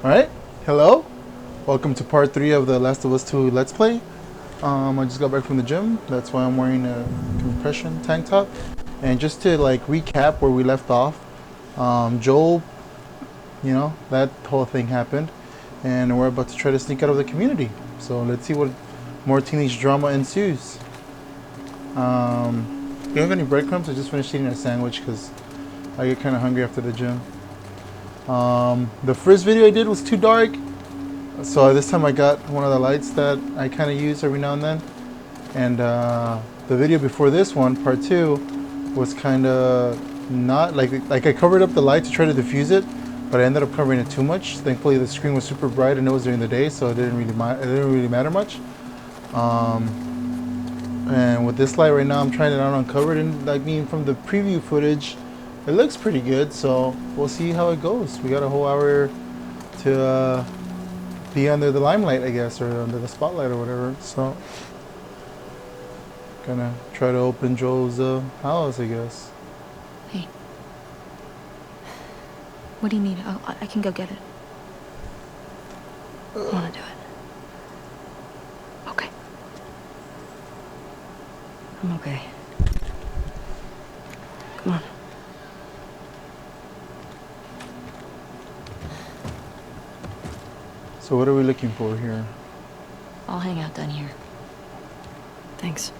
Alright, hello. Welcome to part 3 of the Last of Us 2 Let's Play. I just got back from the gym. That's why I'm wearing a compression tank top. And just to like recap where we left off, Joel, that whole thing happened. And we're about to try to sneak out of the community. So let's see what more teenage drama ensues. Do you have any breadcrumbs? I just finished eating a sandwich because I get kind of hungry after the gym. The first video I did was too dark. So this time I got one of the lights that I kind of use every now and then. And the video before this one, part 2, was kind of not like I covered up the light to try to diffuse it, but I ended up covering it too much. Thankfully the screen was super bright and it was during the day, so it didn't really matter much. And with this light right now, I'm trying it out uncovered, and from the preview footage, it looks pretty good. So we'll see how it goes. We got a whole hour to be under the limelight, I guess, or under the spotlight or whatever. So gonna try to open Joel's house, I guess. Hey. What do you need? I can go get it. I want to do it. Okay. I'm okay. Come on. So what are we looking for here? I'll hang out down here. Thanks.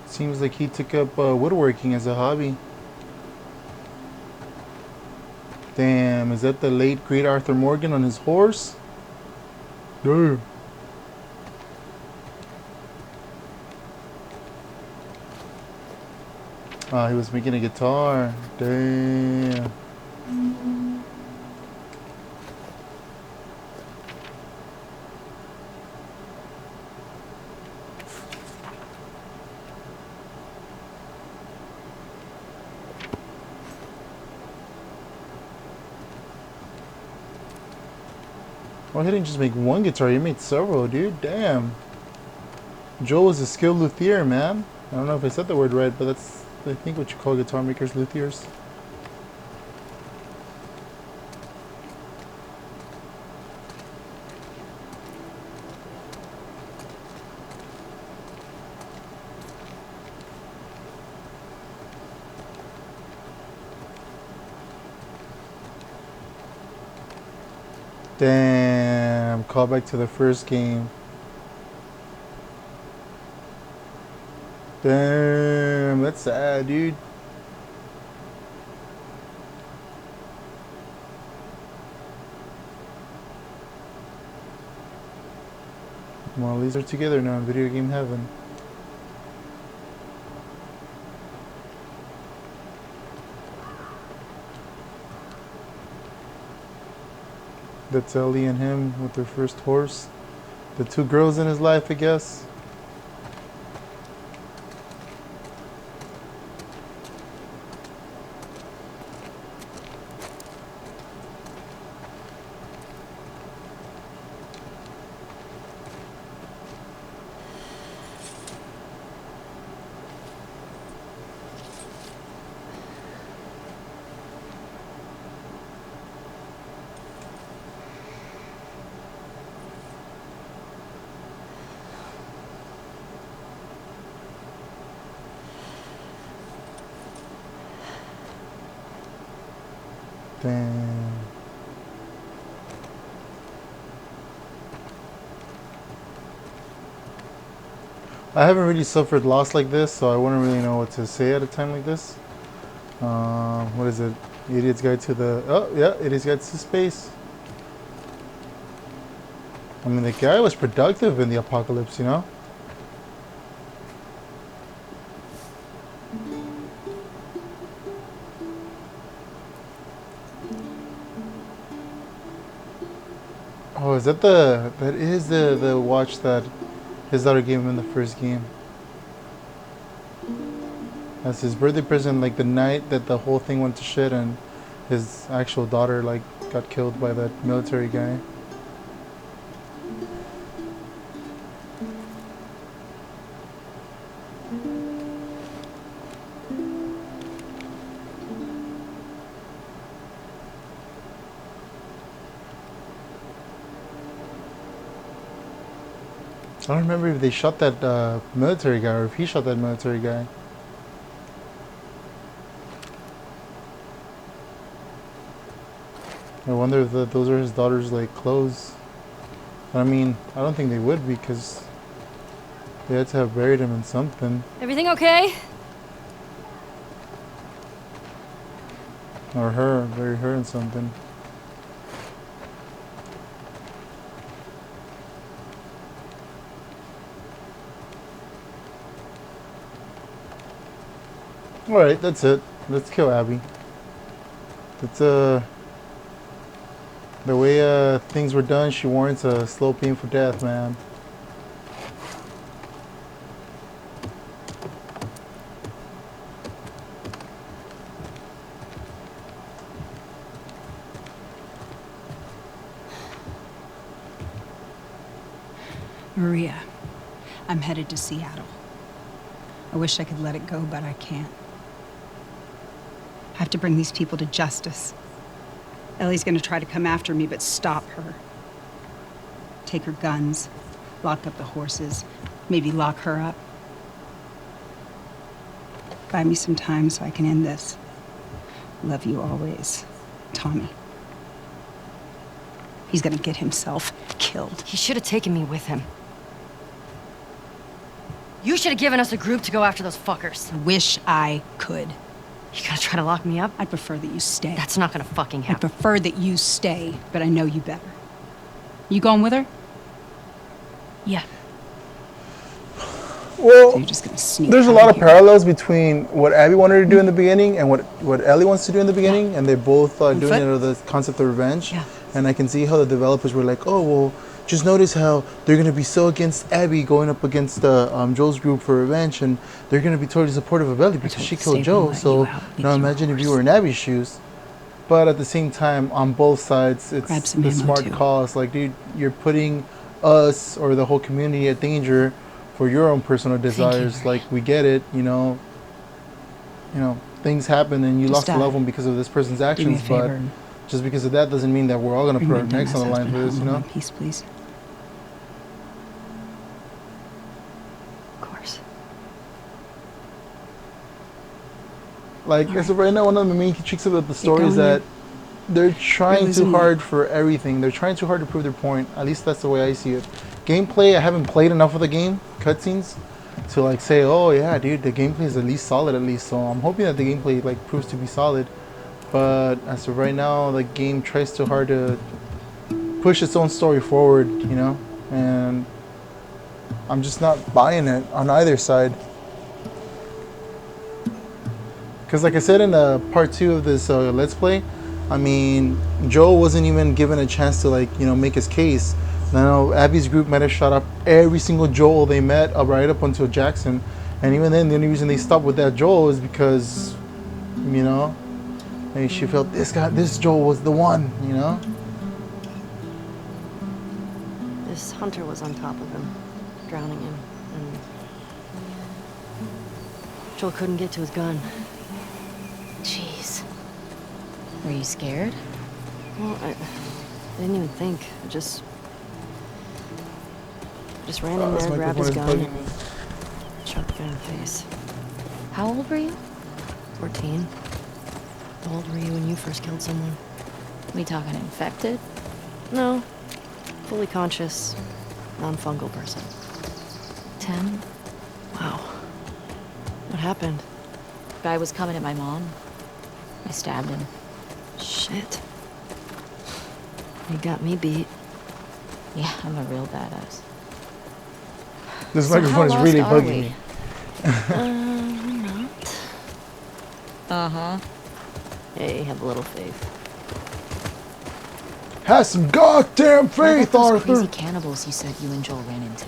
Seems like he took up woodworking as a hobby. Damn, is that the late great Arthur Morgan on his horse? Damn. He was making a guitar. Damn. Well, he didn't just make one guitar, he made several, dude. Damn. Joel was a skilled luthier, man. I don't know if I said the word right, but that's, I think, what you call guitar makers, luthiers. Damn, call back to the first game. Damn, that's sad, dude. Well, at least they're together now in video game heaven. That's Ellie and him with their first horse. The two girls in his life, I guess. Damn. I haven't really suffered loss like this, so I wouldn't really know what to say at a time like this. What is it? Idiot's Guide to the... Oh, yeah, Idiot's Guide to Space. I mean, the guy was productive in the apocalypse, you know? Oh is that that is the watch that his daughter gave him in the first game. That's his birthday present, like the night that the whole thing went to shit and his actual daughter like got killed by that military guy. I don't remember if they shot that military guy or if he shot that military guy. I wonder if those are his daughter's like clothes. I mean, I don't think they would because they had to have buried him in something. Everything okay? Or her, bury her in something. Alright, that's it. Let's kill Abby. It's the way things were done, she warrants a slow, painful death, man. Maria, I'm headed to Seattle. I wish I could let it go, but I can't. I have to bring these people to justice. Ellie's gonna try to come after me, but stop her. Take her guns, lock up the horses, maybe lock her up. Buy me some time so I can end this. Love you always, Tommy. He's gonna get himself killed. He should have taken me with him. You should have given us a group to go after those fuckers. I wish I could. You gonna try to lock me up? I'd prefer that you stay. That's not gonna fucking I happen. prefer that you stay, but I know you better. You going with her? Yeah. Well, So you're just gonna sneak there's a out lot of here. parallels between what Abby wanted to do in the beginning and what Ellie wants to do in the beginning, and they're both doing it foot? under the concept of revenge. Yeah. And I can see how the developers were like, oh, well, just notice how they're going to be so against Abby going up against Joel's group for revenge, and they're going to be totally supportive of Ellie because told she to killed save Joel. and let So you out, now leave you imagine if you horse. were in Abby's shoes. But at the same time, on both sides, Grab it's some the ammo, smart too. cause. Like, dude, you're putting us or the whole community at danger for your own personal desires. Maria. Like, we get it, you know, things happen and you Just, lost a loved one because of this person's Do me a actions. favor But and just because of that doesn't mean that we're all going to bring put my our necks dumbass on the line husband for this, you home in know? one piece, please. Of course. Like, as of right now, one of the main tricks about the story is going that they're trying losing too me. hard for everything. They're trying too hard to prove their point. At least that's the way I see it. Gameplay, I haven't played enough of the game, cutscenes, to like say, oh yeah, dude, the gameplay is at least solid at least. So I'm hoping that the gameplay like proves to be solid. But as of right now, the game tries too hard to push its own story forward, you know? And I'm just not buying it on either side. Because like I said in part 2 of this Let's Play, I mean, Joel wasn't even given a chance to like, make his case. Now, Abby's group might have shot up every single Joel they met right up until Jackson. And even then, the only reason they stopped with that Joel is because, maybe she felt this Joel was the one, This hunter was on top of him, drowning him, and Joel couldn't get to his gun. Jeez. Were you scared? Well, I didn't even think. I just ran in there, grabbed his gun, and shot the guy in the face. How old were you? 14. How old were you when you first killed someone? We talking infected? No. Fully conscious, non-fungal person. 10? Wow. What happened? Guy was coming at my mom. I stabbed him. Shit. You got me beat. Yeah, I'm a real badass. This So microphone is how really lost are bugging we? me. Not. Uh-huh. Hey, have a little faith. Have some goddamn What faith, about those Arthur. crazy cannibals you said you and Joel ran into?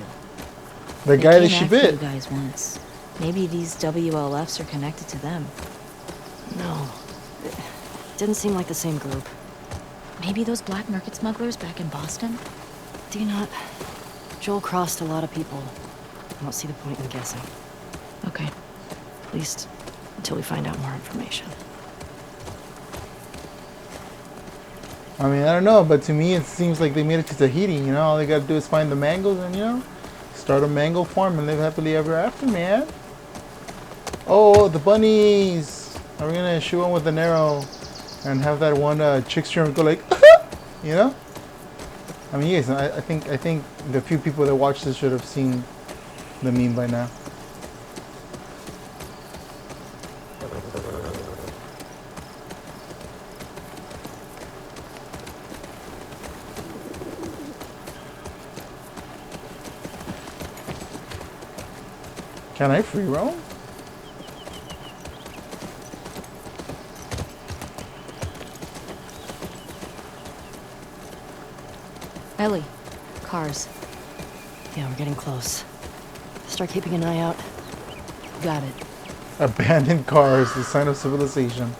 The They guy that came she after bit. you guys once. Maybe these WLFs are connected to them. No. It didn't seem like the same group. Maybe those black market smugglers back in Boston? Do you not? Joel crossed a lot of people. I don't see the point in guessing. Okay. At least until we find out more information. I mean, I don't know, but to me it seems like they made it to Tahiti, you know? All they gotta do is find the mangoes and, you know, start a mango farm and live happily ever after, man. Oh, the bunnies! Are we gonna shoot one with an arrow and have that one chickster go like, you know? I mean, yes, I think the few people that watch this should have seen the meme by now. Can I free roam? Ellie, cars. Yeah, we're getting close. Start keeping an eye out. Got it. Abandoned cars, the sign of civilization.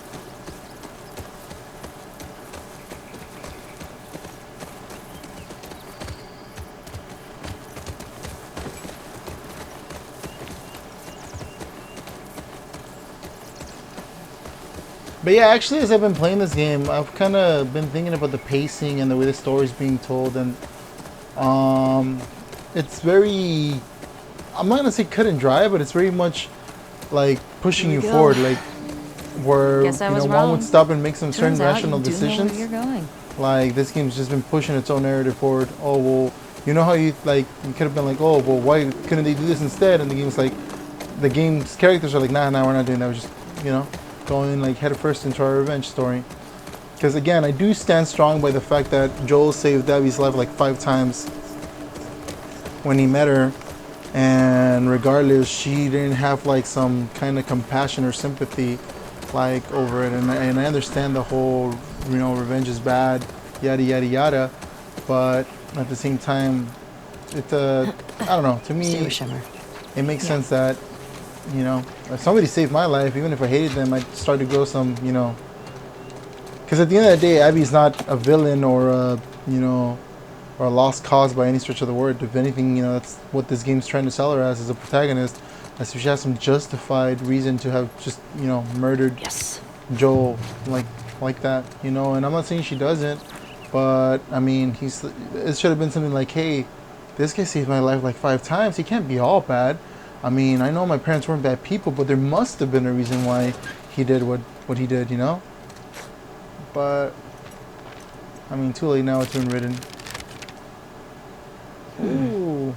But yeah, actually, as I've been playing this game, I've kind of been thinking about the pacing and the way the story's being told, and it's very, I'm not gonna say cut and dry, but it's very much like pushing you forward, like where Guess I you know was one wrong. would stop and make some certain Turns out rational you do know decisions. where you're going. Like this game's just been pushing its own narrative forward. Oh well, you know how you like you could have been like, oh well, why couldn't they do this instead? And the game's like, the game's characters are like, nah, we're not doing that. We're just, you know, going like head first into our revenge story. Because again, I do stand strong by the fact that Joel saved Abby's life like 5 times when he met her, and regardless, she didn't have like some kind of compassion or sympathy like over it. And I understand the whole, you know, revenge is bad, yada yada yada, but at the same time, it I don't know. To Stay me, with Shimmer. it makes sense that, you know, if somebody saved my life, even if I hated them, I'd start to grow some, you know. Because at the end of the day, Abby's not a villain or a, you know, or a lost cause by any stretch of the word. If anything, you know, that's what this game's trying to sell her as a protagonist. As if she has some justified reason to have just, you know, murdered Joel like that, you know. And I'm not saying she doesn't, but I mean, it should have been something like, hey, this guy saved my life like 5 times. He can't be all bad. I mean, I know my parents weren't bad people, but there must have been a reason why he did what he did, you know? But, I mean, too late now, it's been written. Ooh.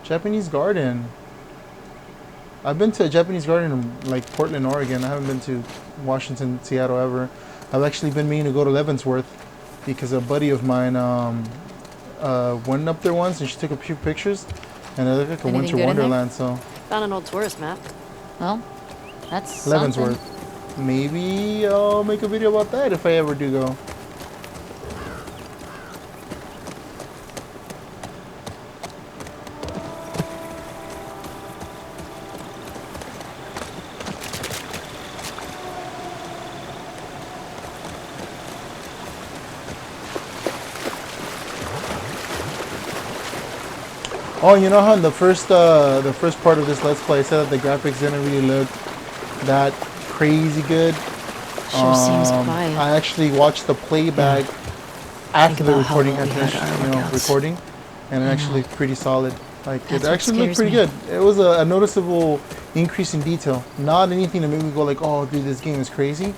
Japanese garden. I've been to a Japanese garden in, like, Portland, Oregon. I haven't been to Washington, Seattle ever. I've actually been meaning to go to Leavenworth because a buddy of mine went up there once and she took a few pictures. And it looked like a Anything winter good in there? wonderland, so. Found an old tourist map. Well, that's Leavenworth. something. Maybe I'll make a video about that if I ever do go. Oh, you know how in the first part of this Let's Play I said that the graphics didn't really look that crazy good? Sure seems quiet. I actually watched the playback after the about how recording, well we after had our you know, workouts. recording, and it actually looked pretty solid. Like That's it what actually looked scares pretty me. good. It was a noticeable increase in detail. Not anything to make me go like, oh, dude, this game is crazy,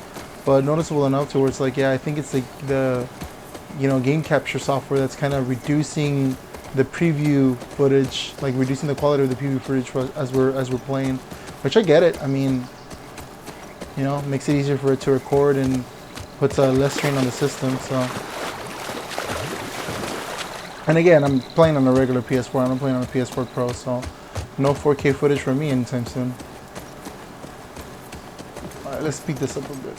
but noticeable enough to where it's like, yeah, I think it's like the, you know, game capture software that's kind of reducing the preview footage, like reducing the quality of the preview footage as we're playing, which I get it. I mean, you know, makes it easier for it to record and puts less strain on the system. So, and again, I'm playing on a regular PS4. I'm not playing on a PS4 Pro, so no 4K footage for me anytime soon. All right, let's speed this up a bit.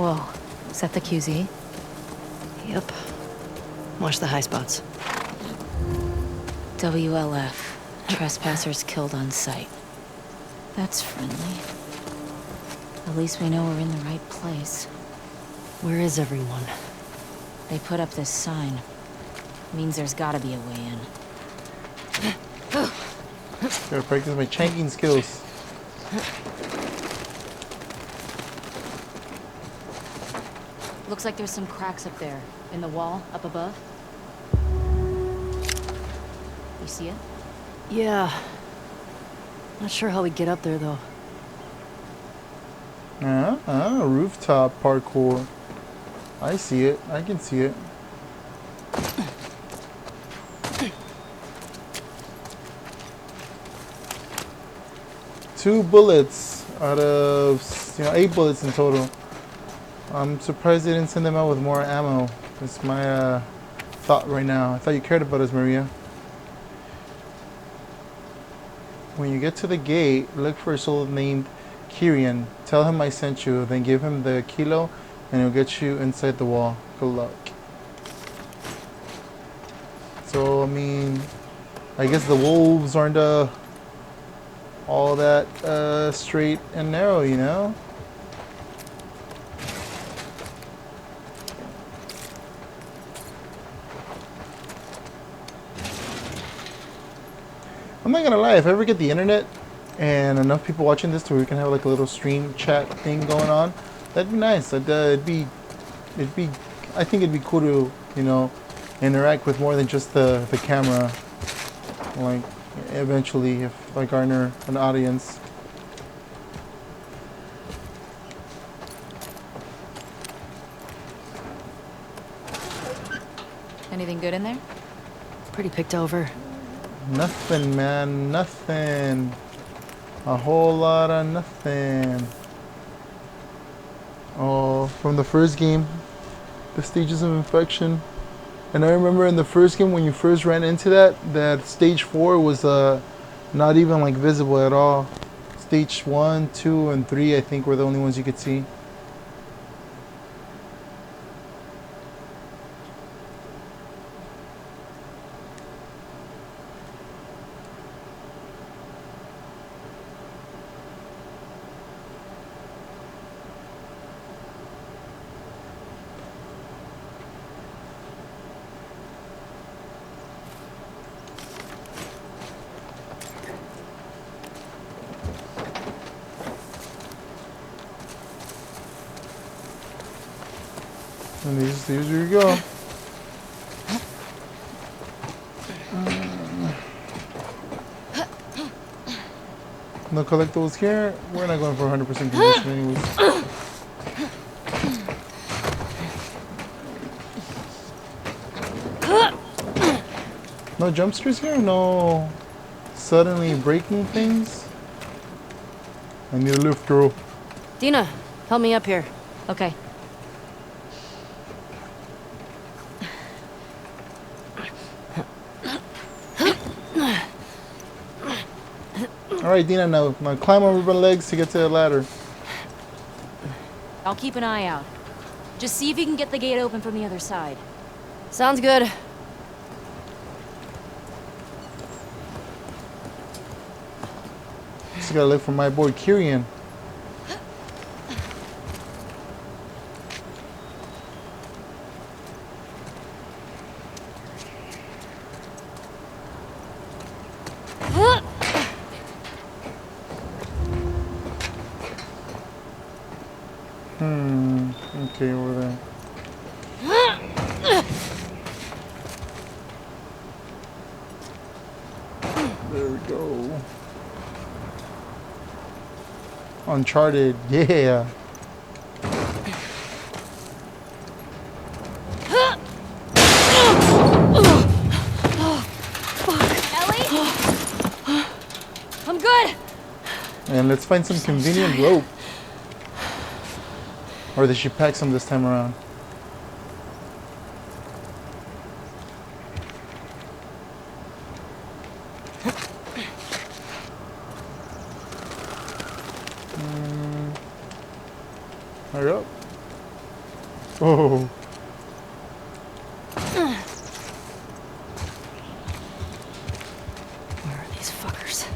Whoa. Is that the QZ? Yep. Watch the high spots. WLF. Trespassers killed on sight. That's friendly. At least we know we're in the right place. Where is everyone? They put up this sign. Means there's gotta be a way in. Gotta practice my chanking skills. Looks like there's some cracks up there. In the wall, up above. You see it? Yeah. Not sure how we get up there, though. Rooftop parkour. I see it. I can see it. Two bullets out of 8 bullets in total. I'm surprised they didn't send them out with more ammo. That's my thought right now. I thought you cared about us, Maria. When you get to the gate, look for a soul named Kyrian. Tell him I sent you, then give him the kilo, and he'll get you inside the wall. Good luck. So, I mean, I guess the wolves aren't all that straight and narrow, you know? I'm not gonna lie, if I ever get the internet and enough people watching this to where we can have like a little stream chat thing going on, that'd be nice. It'd be, I think it'd be cool to, you know, interact with more than just the camera. Like, eventually, if I garner an audience. Anything good in there? Pretty picked over. Nothing, man, nothing. A whole lot of nothing. Oh, from the first game, the stages of infection. And I remember in the first game when you first ran into that stage 4 was not even like visible at all. Stage 1, 2, and 3 I think were the only ones you could see. And here's where you go. No collectibles here. We're not going for 100% condition anyways. No jump scares here? No suddenly breaking things? I need a lift, girl. Dina, help me up here. Okay. Alright, Dina, now climb over my legs to get to the ladder. I'll keep an eye out. Just see if you can get the gate open from the other side. Sounds good. Just gotta look for my boy Kyrian. Okay, over there. There we go. Uncharted, yeah. Ellie? I'm good! And let's find some convenient rope. Or did she pack some this time around? Hurry up. Oh. Where are these fuckers?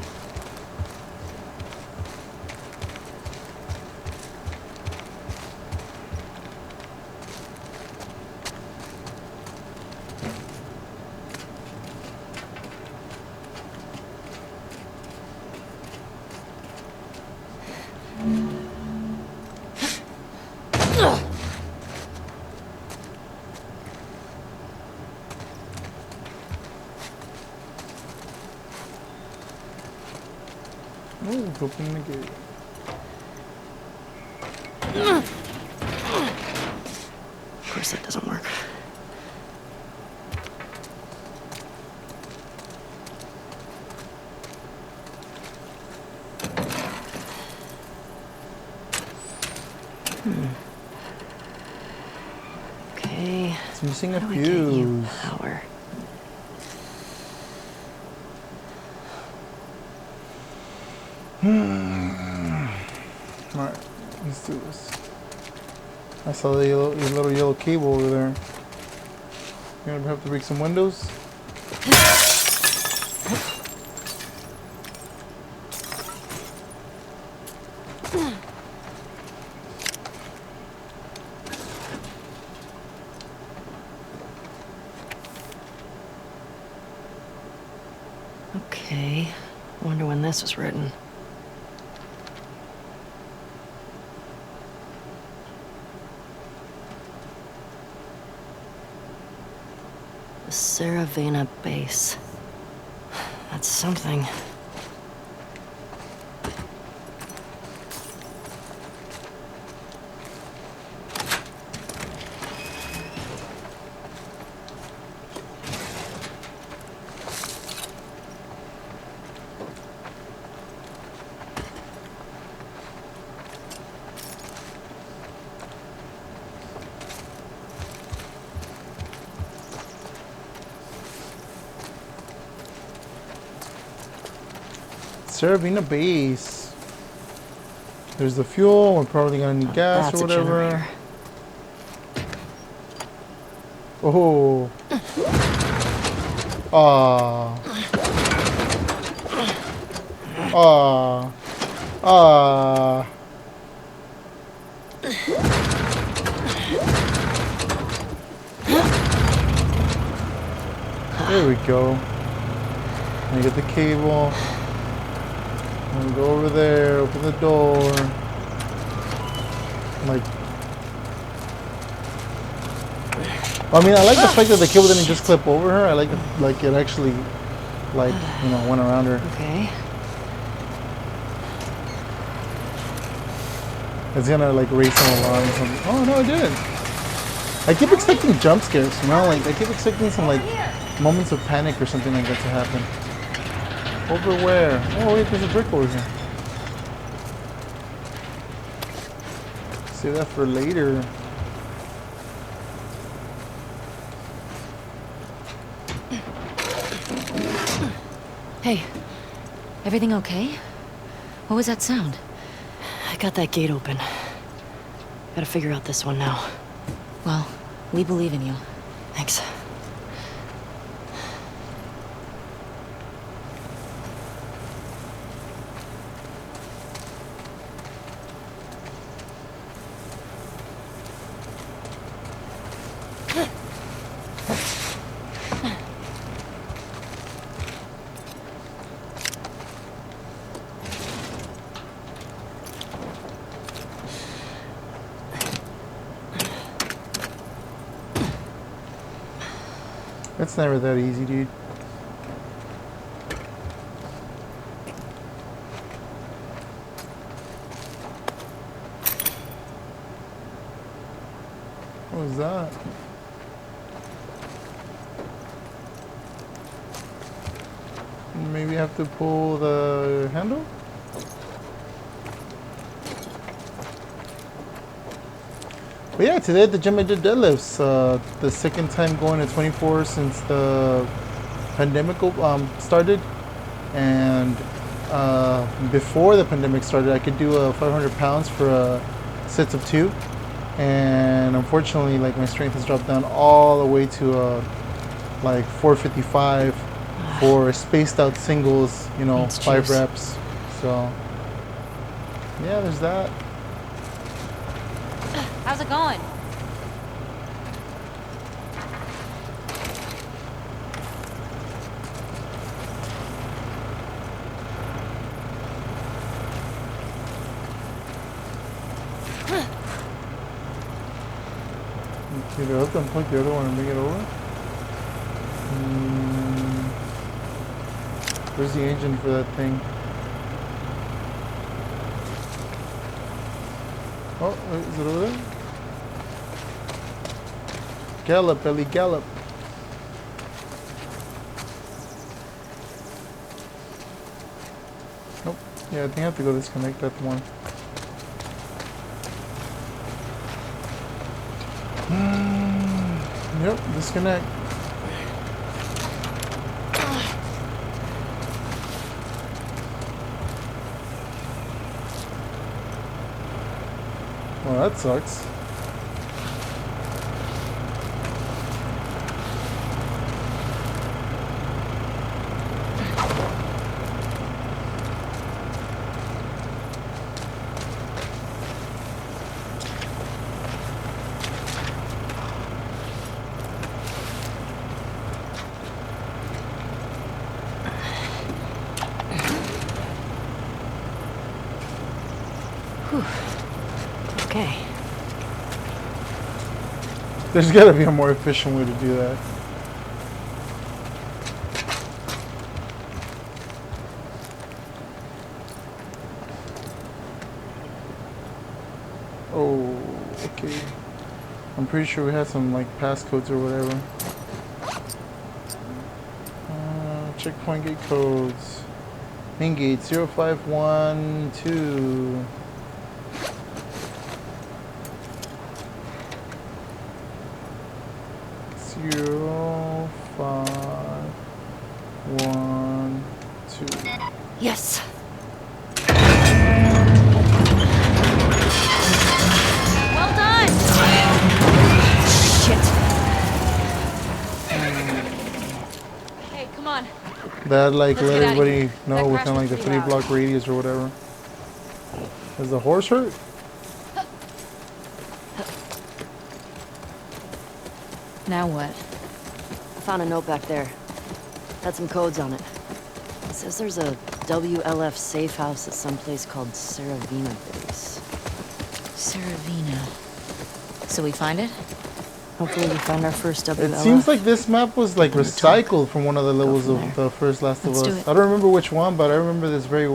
Oh, open the gate. Of course that doesn't work. Okay. It's missing a How do I get you fuse. power? Alright, let's do this. I saw the little yellow cable over there. You're gonna have to break some windows. Okay. Wonder when this was written. The Saravena base. That's something. Saravena base. There's the fuel. We're probably gonna need gas That's or a whatever. generator. Oh. Ah. Ah. Ah. There we go. I get the cable. And go over there, open the door. Like, I mean, I like the fact that the cable didn't just clip over her. I like it actually, like, you know, went around her. Okay. It's gonna like raise some alarm or something. Oh no, it didn't. I keep expecting jump scares, you know, like I keep expecting some like moments of panic or something like that to happen. Over where? Oh wait, there's a brick over here. Save that for later. Hey, everything okay? What was that sound? I got that gate open. Gotta figure out this one now. Well, we believe in you. Thanks. It's never that easy, dude. What was that? Maybe I have to pull the handle? But yeah, today at the gym I did deadlifts. The second time going to 24 since the pandemic started. And before the pandemic started, I could do 500 pounds for sets of 2. and unfortunately, like, my strength has dropped down all the way to like 455 for spaced out singles, you know, Needs 5 juice. reps. So yeah, there's that. How's it going? Either up and plug the other one and bring it over. Where's the engine for that thing? Oh, is it over there? Gallop, Ellie, gallop. Nope. Yeah, I think I have to go disconnect that one. Yep, disconnect. Well, that sucks. Okay. There's gotta be a more efficient way to do that. Oh, okay. I'm pretty sure we had some like passcodes or whatever. Checkpoint gate codes. Main gate 0512. Zero, 5, 1, 2. Yes. Well done! Shit. Hey, come on. That like Let's let get outta everybody here. know That within crash like was the pretty 3 block radius or whatever. Is the horse hurt? Now what? I found a note back there. Had some codes on it. It says there's a WLF safe house at some place called Saravina Base. Saravina. So we find it? Hopefully we find our first WLF. It seems like this map was like We'll recycled from one of the levels from of there. the first Last of Let's do Us. it. I don't remember which one, but I remember this very.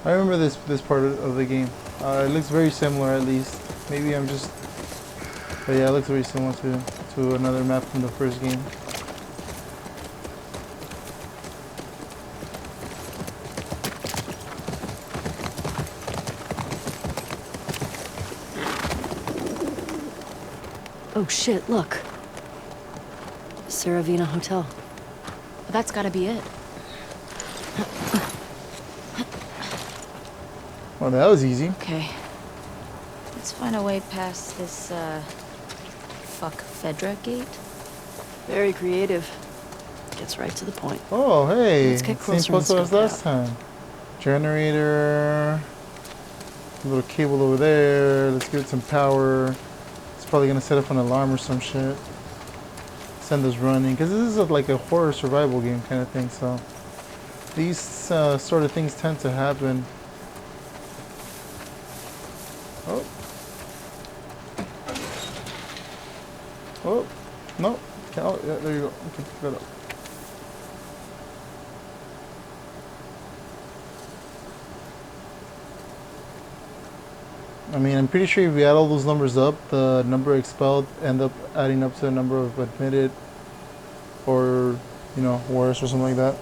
I remember this part of the game. It looks very similar, at least. Maybe I'm just. But yeah, it looks very similar to another map from the first game. Oh shit, look. Saravina Hotel. Well, that's gotta be it. Well, that was easy. Okay. Let's find a way past this, fuck Fedra gate. Very creative. Gets right to the point. Oh, hey. Let's get Same closer and puzzle as scope it last time. Generator. A little cable over there. Let's give it some power. It's probably gonna set up an alarm or some shit. Send us running. Because this is like a horror survival game kind of thing, so. These sort of things tend to happen. Oh. Oh. No. Oh, yeah, there you go. Okay, pick that up. I mean, I'm pretty sure if we add all those numbers up, the number expelled end up adding up to the number of admitted or, you know, worse or something like that.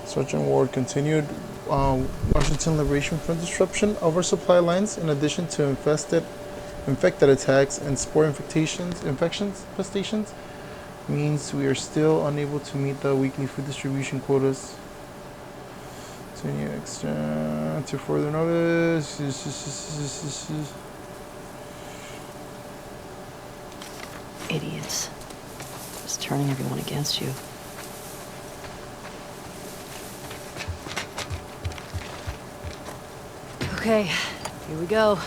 Search and ward continued. Washington Liberation Front disruption of our supply lines, in addition to infected attacks and spore infestations, means we are still unable to meet the weekly food distribution quotas. To further notice. Idiots. Just turning everyone against you. Okay, here we go.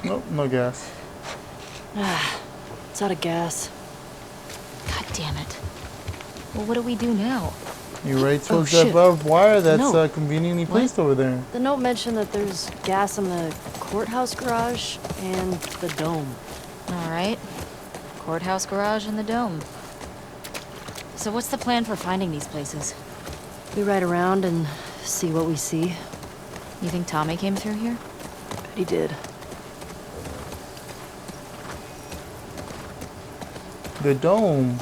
Nope, no gas. It's out of gas. God damn it. Well, what do we do now? You're right towards shit. that barbed wire that's No. conveniently placed over there. The note mentioned that there's gas in the courthouse garage and the dome. All right. Courthouse garage and the dome. So what's the plan for finding these places? We ride around and see what we see. You think Tommy came through here? Bet he did. The dome.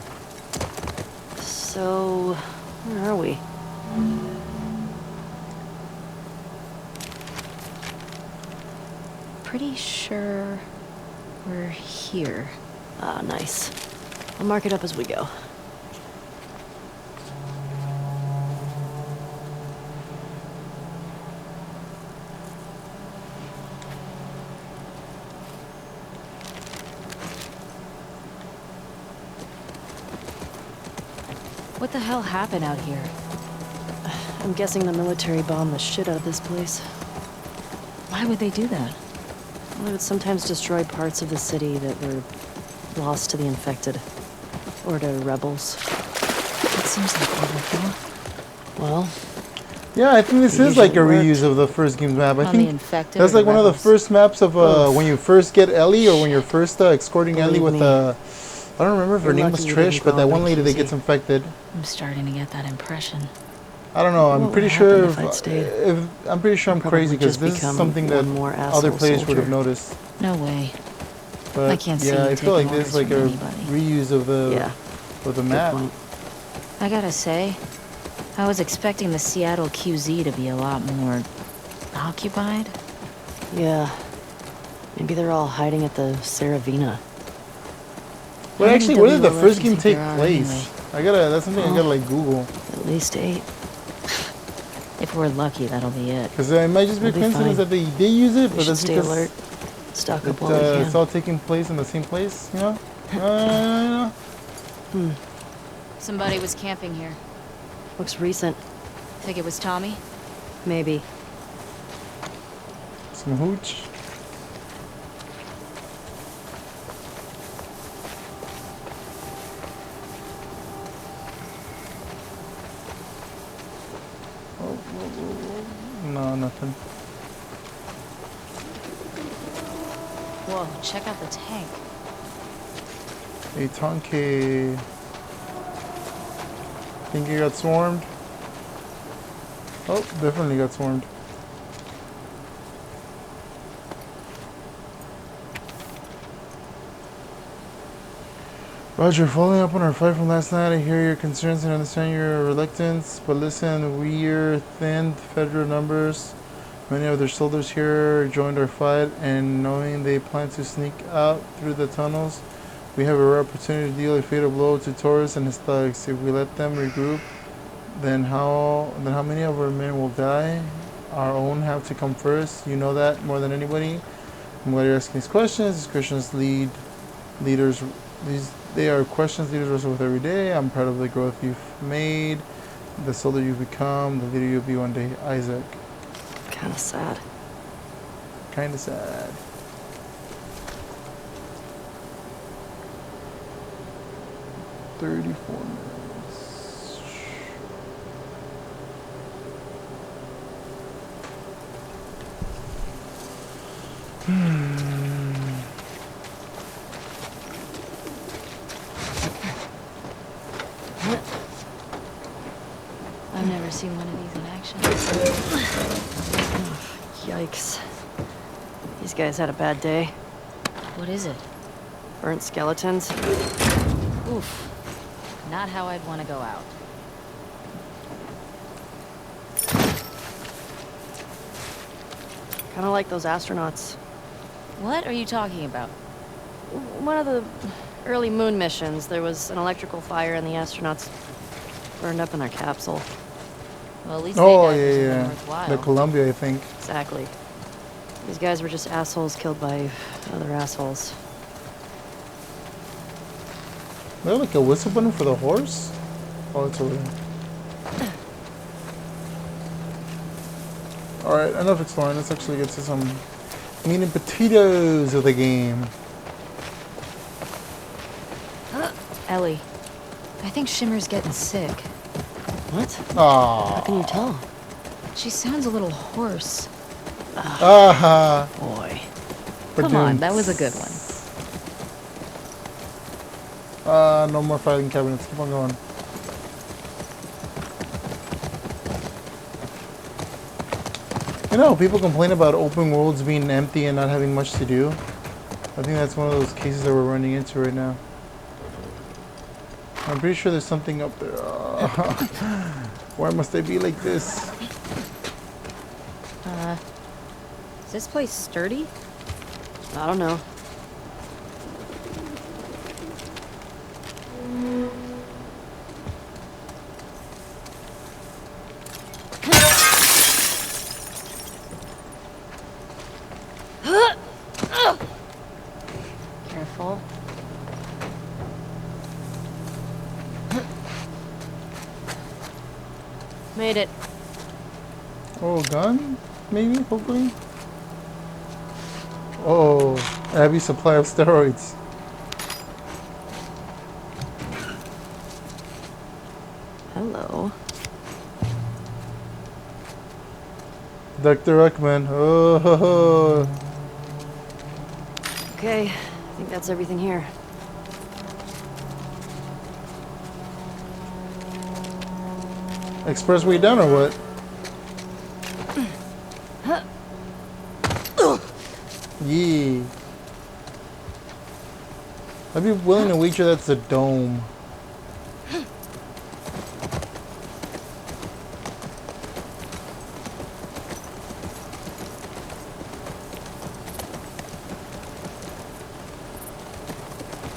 So, where are we? Pretty sure we're here. Ah, nice. I'll mark it up as we go. What the hell happened out here? I'm guessing the military bombed the shit out of this place. Why would they do that? Well, they would sometimes destroy parts of the city that were lost to the infected. Or to rebels. That seems like overkill. Well, Yeah, I think this It is like a usually reuse of the first game's map. I On the think infected that's or like one of the rebels? first maps of when you first get Ellie, or when you're first escorting Ellie Believe with me. I don't remember if her You're name was lucky you Trish, didn't but go that on one that lady that QZ. gets infected. I'm starting to get that impression. I don't know. I'm What pretty would sure. happen if I'd stayed? I'm pretty sure I'm Probably crazy because just this is become something that one more other asshole players would have soldier. noticed. No way. But I can't see yeah, you I feel like taking this is like a orders from anybody. reuse of the yeah, of the good map. point. I gotta say, I was expecting the Seattle QZ to be a lot more occupied. Yeah. Maybe they're all hiding at the Saravina. Well, How actually, many where did the WLF first do game you think take there are place? anyway? That's something I gotta like Google. At least 8. If we're lucky, that'll be it. Because it might just be a We'll be coincidence fine. that they did use it, We but should that's stay because alert. Stock up while we it's can. all taking place in the same place, you know? Somebody was camping here. Looks recent. Think it was Tommy? Maybe. Some hooch. No, nothing. Whoa, check out the tank. A tanke. Think he got swarmed? Oh, definitely got swarmed. Roger, following up on our fight from last night, I hear your concerns and understand your reluctance, but listen, we're thinned federal numbers. Many of their soldiers here joined our fight, and knowing they plan to sneak out through the tunnels, we have a rare opportunity to deal a fatal blow to Torres and his thugs. If we let them regroup, then how many of our men will die? Our own have to come first. You know that more than anybody. I'm glad you're asking these questions. These questions they are questions leaders wrestle with every day. I'm proud of the growth you've made, the soldier you've become, the leader you'll be one day, Isaac. Kinda sad. Kinda sad. $34 minutes. I've never seen one of these in action. Yikes. These guys had a bad day. What is it? Burnt skeletons. Oof. Not how I'd want to go out. Kinda like those astronauts. What are you talking about? One of the early moon missions, there was an electrical fire and the astronauts burned up in their capsule. Well, at least they Oh, died for something yeah. worthwhile. The Columbia, I think. Exactly. These guys were just assholes killed by other assholes. They have like a whistle button for the horse? Oh, it's over there. Alright, enough exploring. Let's actually get to some meat and potatoes of the game. Ellie, I think Shimmer's getting sick. What? How can Aww. you tell? She sounds a little hoarse. Aha. Boy. Come on, that was a good one. No more filing cabinets. Keep on going. You know, people complain about open worlds being empty and not having much to do. I think that's one of those cases that we're running into right now. I'm pretty sure there's something up there. Why must they be like this? Is this place sturdy? I don't know. Careful. Made it. Oh, gun? Maybe? Hopefully? Oh, Abby's supply of steroids. Hello. Dr. Ruckman. Oh, ho, ho. Okay, I think that's everything here. Expressway down or what? Yeah. I'd be willing to wager that's a dome.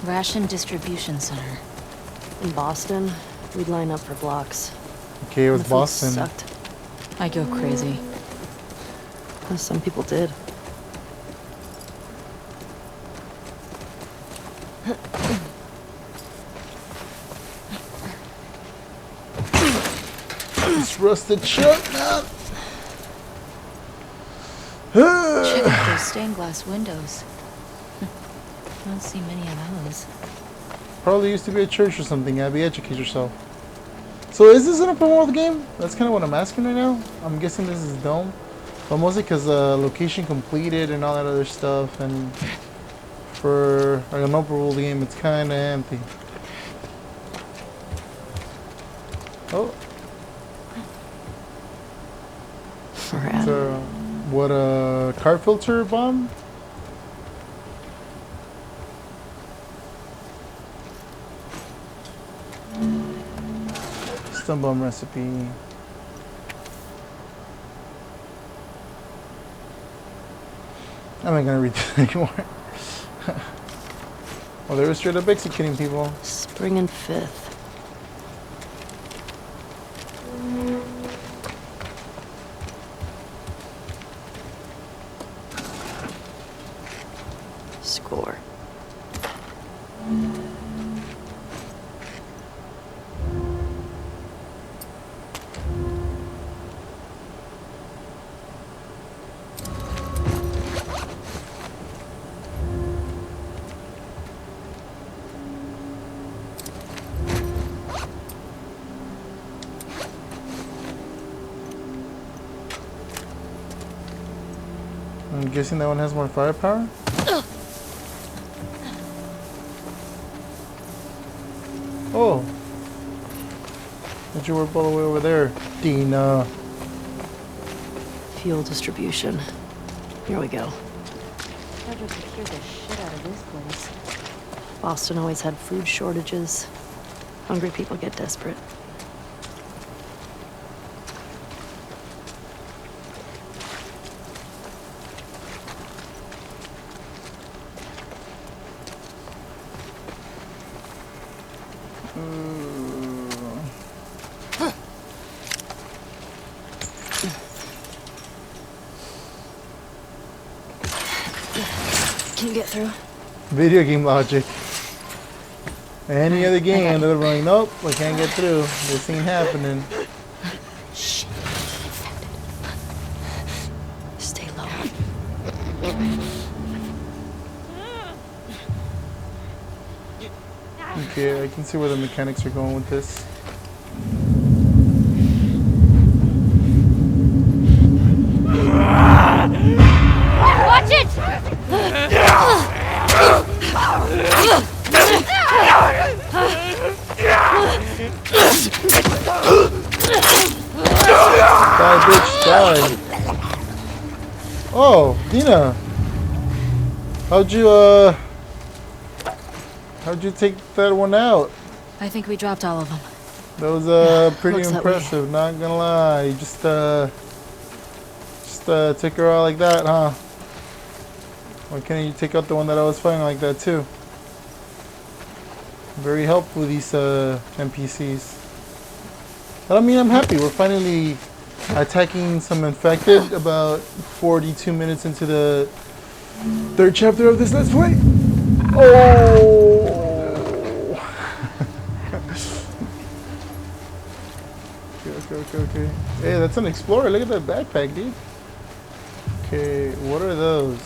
Ration distribution center. In Boston, we'd line up for blocks. Okay, it was The food Boston. Sucked. I go crazy. Well, some people did. It's rusted shut, man. Check out those stained glass windows. I don't see many of those. Probably used to be a church or something, Abby. Educate yourself. So is this an open world game? That's kind of what I'm asking right now. I'm guessing this is dome. But mostly because location completed and all that other stuff. And for like an open world game, it's kind of empty. Oh. Rad. So, what a car filter bomb? Stun bomb recipe. I'm not gonna read this anymore. Well, they were straight up executing people. Spring and Fifth. Score. I'm guessing that one has more firepower. Oh. Did you work all the way over there, Dina? Fuel distribution. Here we go. Frederick secured the shit out of this place. Boston always had food shortages. Hungry people get desperate. Can you get through? Video game logic. Any other game, they're like, nope, I can't get through. This ain't happening. Shit. Stay low. Okay, I can see where the mechanics are going with this. Watch it! Die, bitch, die. Oh, Dina. How'd you take that one out? I think we dropped all of them. That was pretty looks that way. impressive, not gonna lie. You just took her out like that, huh? Why can't you take out the one that I was fighting like that too? Very helpful, these NPCs. But I mean, I'm happy. We're finally attacking some infected about 42 minutes into the 3rd chapter of this Let's Play. Oh! Okay. Hey, that's an explorer. Look at that backpack, dude. Okay, what are those?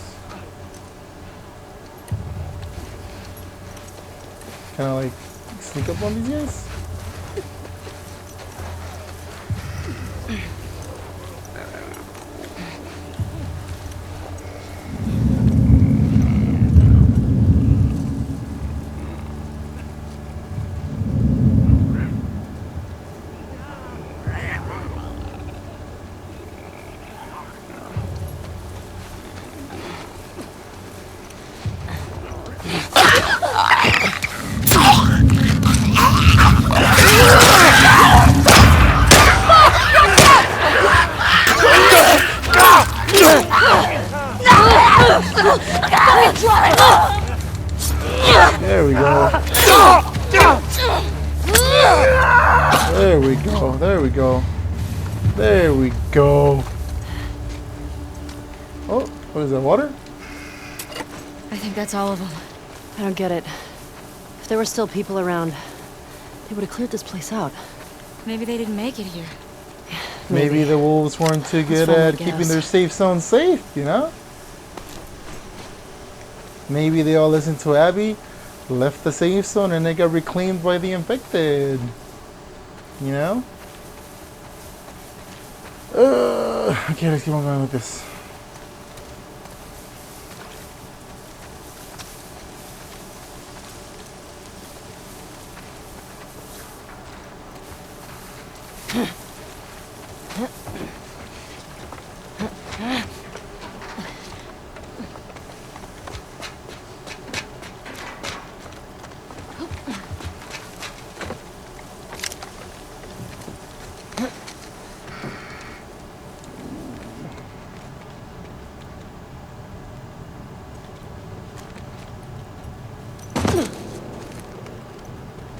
Can I like sneak up on these guys? There we go. There we go. There we go. There we go. Oh, what is that, water? I think that's all of them. I don't get it. If there were still people around, they would have cleared this place out. Maybe they didn't make it here. Maybe the wolves weren't too good fun, I at keeping guess. their safe zone safe, you know? Maybe they all listened to Abby, left the safe zone, and they got reclaimed by the infected. You know? Okay, let's keep on going with this.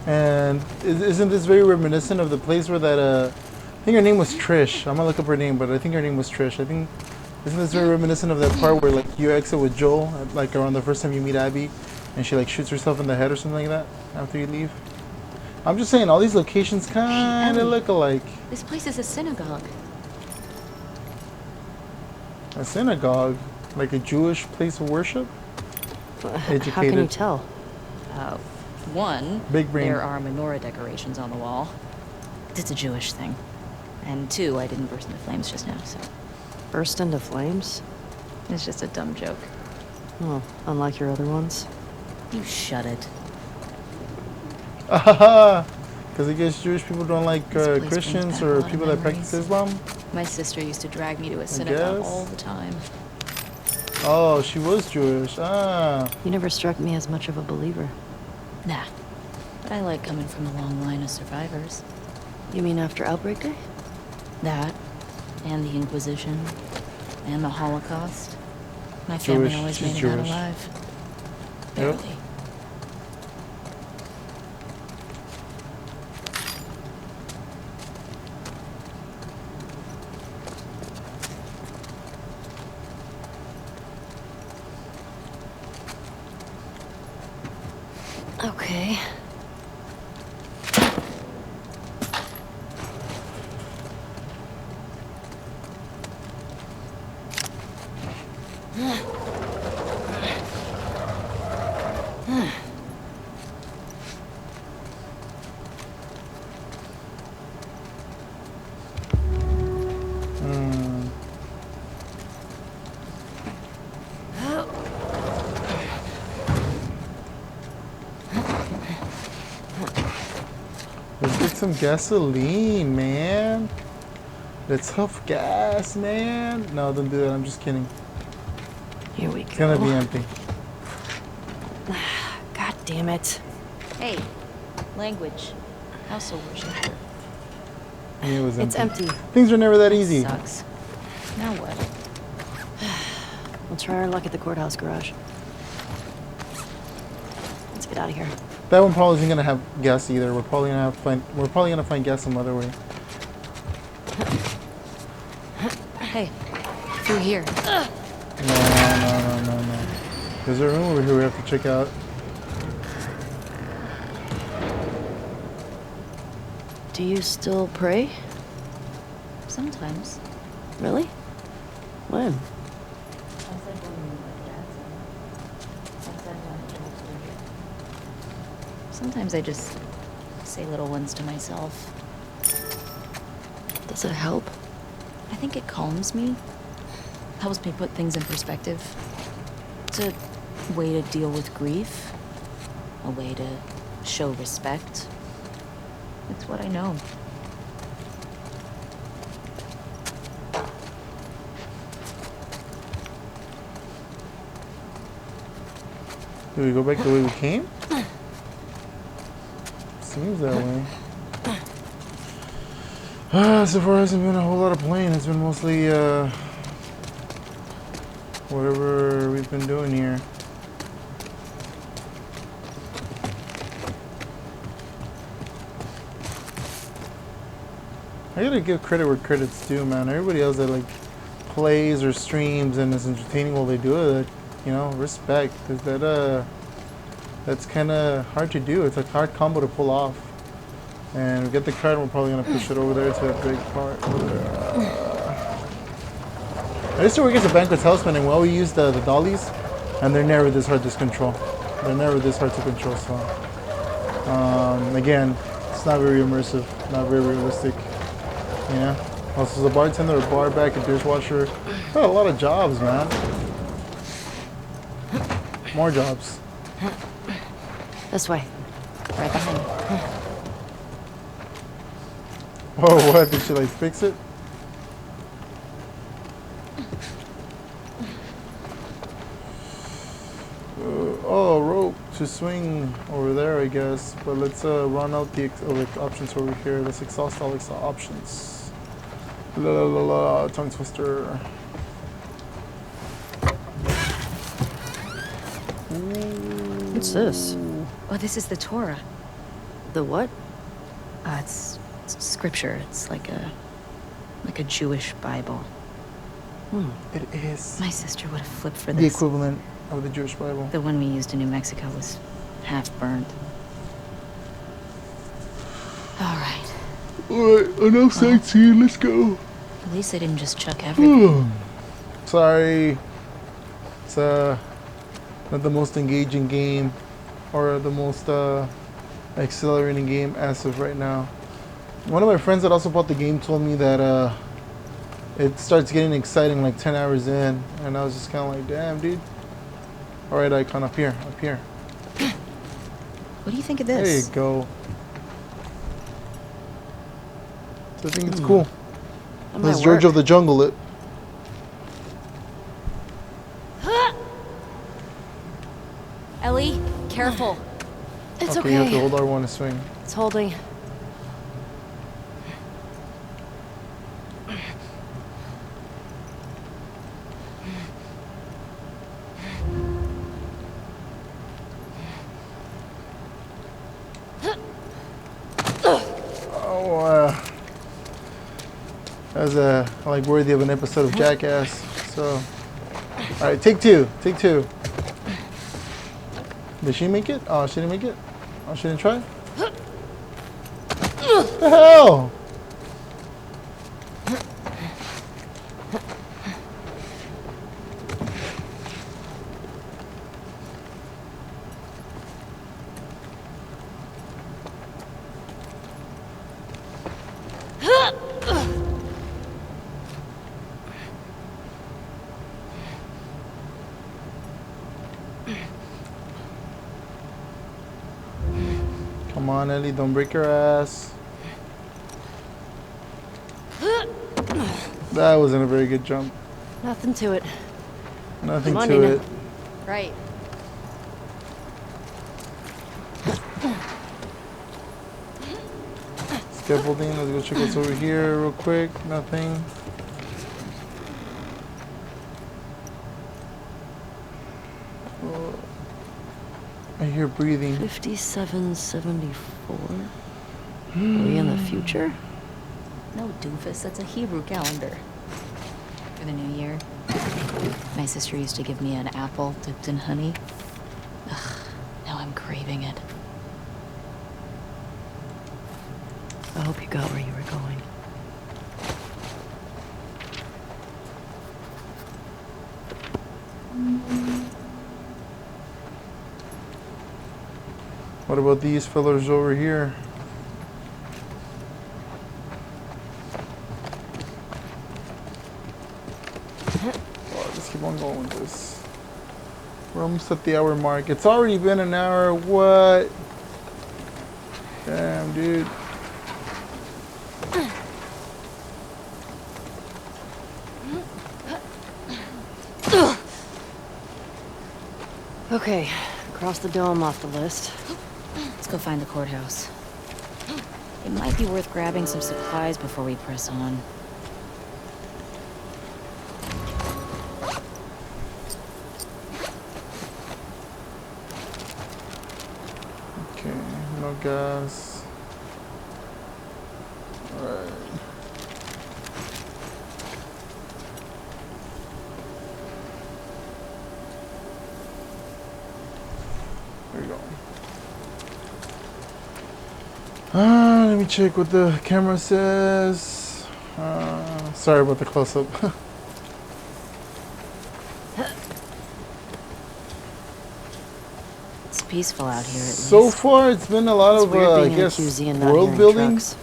And isn't this very reminiscent of the place where that, I think her name was Trish. I'm gonna look up her name, but I think her name was Trish. I think, isn't this very reminiscent of that part where like you exit with Joel, like around the first time you meet Abby, and she like shoots herself in the head or something like that after you leave? I'm just saying, all these locations kind of look alike. This place is a synagogue. A synagogue? Like a Jewish place of worship? How can you Educated. tell? One, Big brain. there are menorah decorations on the wall. It's a Jewish thing. And two, I didn't burst into flames just now, so Burst into flames? it's just a dumb joke. Well, unlike your other ones. You shut it. Because I guess Jewish people don't like This place brings Christians back a or lot of people that practice memories. Islam. My sister used to drag me to a synagogue guess. all the time. Oh, she was Jewish. Ah. You never struck me as much of a believer. Nah. But I like coming from the long line of survivors. You mean after Outbreak Day? That, and the Inquisition, and the Holocaust. My family Jewish. always She's made it out Jewish. alive. Yep. Barely. Okay. Let's get some gasoline, man. Let's huff gas, man. No, don't do that. I'm just kidding. Here we go. It's gonna be empty. God damn it. Hey, language. House worship. It was It's empty. Things are never that easy. Sucks. Now what? We'll try our luck at the courthouse garage. Let's get out of here. That one probably isn't gonna have gas either. We're probably gonna find gas some other way. Hey, through here. No. There's a room over here we have to check out. Do you still pray? Sometimes. Really? When? Sometimes I just say little ones to myself. Does it help? I think it calms me. Helps me put things in perspective. It's a way to deal with grief. A way to show respect. It's what I know. Do we go back the way we came? Seems that way. So far hasn't been a whole lot of playing. It's been mostly whatever we've been doing here. I gotta give credit where credit's due, man. Everybody else that like plays or streams and is entertaining while they do it, you know, respect. Cause that's kind of hard to do. It's a hard combo to pull off. And we get the card, and we're probably gonna push it over there to a big part. I used to work as a banquet houseman, and we always use the dollies, and they're never this hard to control. They're never this hard to control. So again, it's not very immersive, not very realistic. You know. Also, as a bartender, a bar back, a dishwasher, got a lot of jobs, man. More jobs. This way. Right behind you. Oh, what? Did she like fix it? Oh, rope to swing over there, I guess. But let's run out the options over here. Let's exhaust all options. La la la la, tongue twister. What's this? Oh, this is the Torah. The what? It's scripture. It's like a Jewish Bible. It is My sister would have flipped for the this. equivalent of the Jewish Bible. The one we used in New Mexico was half burned. All right. Alright, enough sightseeing, let's go. At least they didn't just chuck everything. Sorry. It's not the most engaging game or the most accelerating game as of right now. One of my friends that also bought the game told me that it starts getting exciting like 10 hours in, and I was just kind of like, damn, dude. Alright, icon, up here. What do you think of There this? you go. So I think it's cool. That might That's George work. of the Jungle it. Ellie, careful. It's Okay, you have to okay. hold R1 to swing. It's holding. Oh, that was like worthy of an episode of Jackass. So, all right, take two. Did she make it? Oh, she didn't make it. Oh, she didn't try? What the hell? Come on, Ellie, don't break your ass. That wasn't a very good jump. Nothing to it. Nothing Come on, to Nina. it. Right. Scaffolding, let's go check what's over here real quick. Nothing. Oh, I hear breathing. 5774. Are we in the future? No, doofus, that's a Hebrew calendar. For the new year, my sister used to give me an apple dipped in honey. Ugh, now I'm craving it. I hope you got where you were going. What about these fellers over here? Oh, let's keep on going with this. We're almost at the hour mark. It's already been an hour. What? Damn, dude. Okay, cross the dome off the list. Let's go find the courthouse. It might be worth grabbing some supplies before we press on. Okay, no gas. Alright. There we go. Let me check what the camera says. Sorry about the close-up. It's peaceful out here, at least. So far, it's been a lot It's of, weird I being in a guess, QZ and not world hearing building, trucks.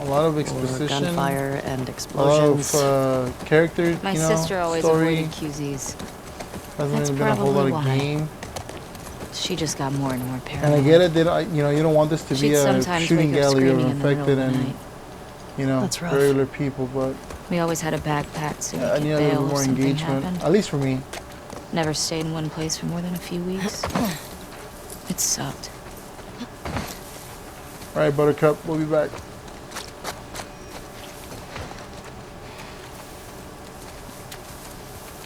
a lot of Or exposition, gunfire and a lot explosions. of character, My you know, sister always story. avoided QZs. Hasn't That's really been a whole lot probably of why. game. She just got more and more paranoid. And I get it, that you know, you don't want this to be She'd a sometimes shooting wake up gallery of screaming in the middle infected of the and, night. you know, That's rough. regular people, but We always had a backpack so we I could need a little bail bit if more something engagement, happened. at least for me. Never stayed in one place for more than a few weeks. It sucked. Alright, Buttercup, we'll be back.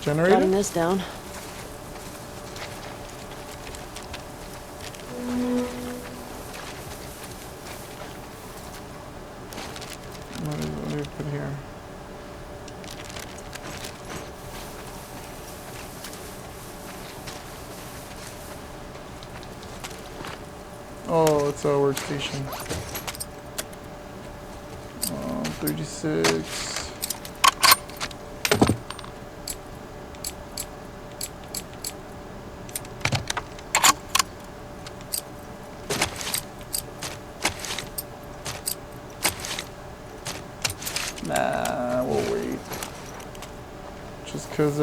Jotting Generator? this down. What do we put here? Oh, it's our workstation. 36. Nah, we'll wait. Just cause,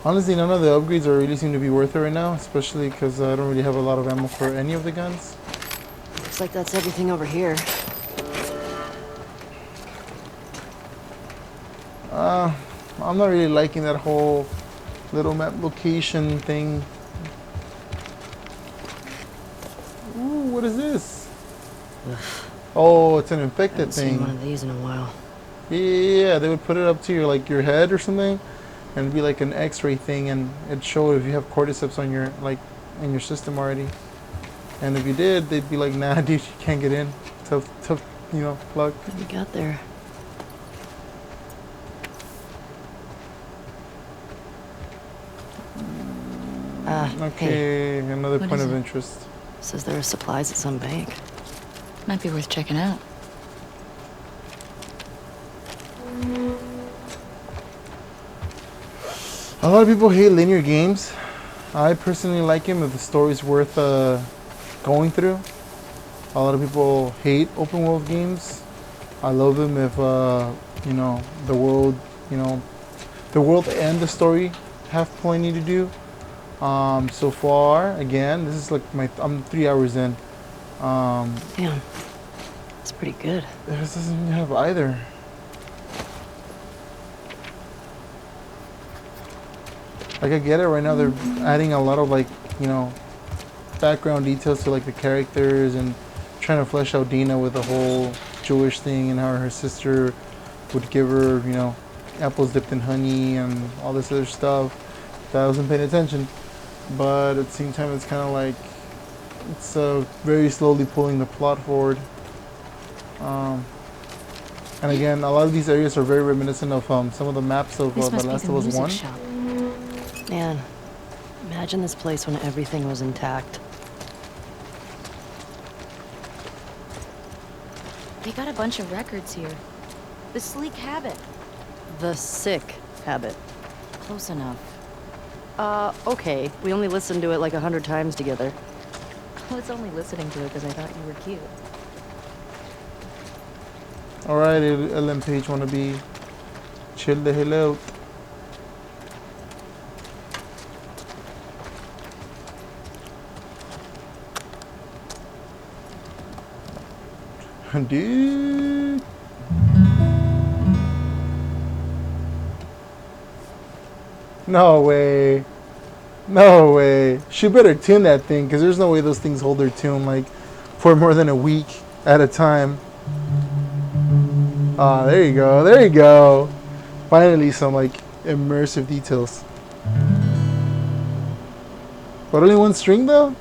honestly, none of the upgrades are really seem to be worth it right now, especially because I don't really have a lot of ammo for any of the guns. Looks like that's everything over here. I'm not really liking that whole little map location thing. Ooh, what is this? Oh, it's an infected Haven't seen one thing. of these in a while. Yeah, they would put it up to your like your head or something, and it'd be like an X-ray thing, and it'd show if you have cordyceps on your in your system already. And if you did, they'd be like, nah, dude, you can't get in. Tough, you know, luck. What do we got there? Okay, another What point is of it? interest. Says there are supplies at some bank. Might be worth checking out. A lot of people hate linear games. I personally like them if the story's worth going through. A lot of people hate open world games. I love them if you know, the world and the story have plenty to do. So far, again, this is like I'm 3 hours in. Damn. That's pretty good. This doesn't even have either. Like, I get it right now, they're adding a lot of, like, you know, background details to, like, the characters and trying to flesh out Dina with the whole Jewish thing and how her sister would give her, you know, apples dipped in honey and all this other stuff that I wasn't paying attention. But at the same time, it's kind of like, it's very slowly pulling the plot forward. And again, a lot of these areas are very reminiscent of some of the maps of The Last of Us 1. Shop. Man, imagine this place when everything was intact. They got a bunch of records here. The Sleek Habit. The Sick Habit. Close enough. Okay. We only listened to it like 100 times together. I was only listening to it because I thought you were cute. Alright, LM Page wanna be chill the hell out. Dude. No way. No way. She better tune that thing, because there's no way those things hold their tune like for more than a week at a time. Ah, there you go. There you go. Finally some like immersive details. But only one string though?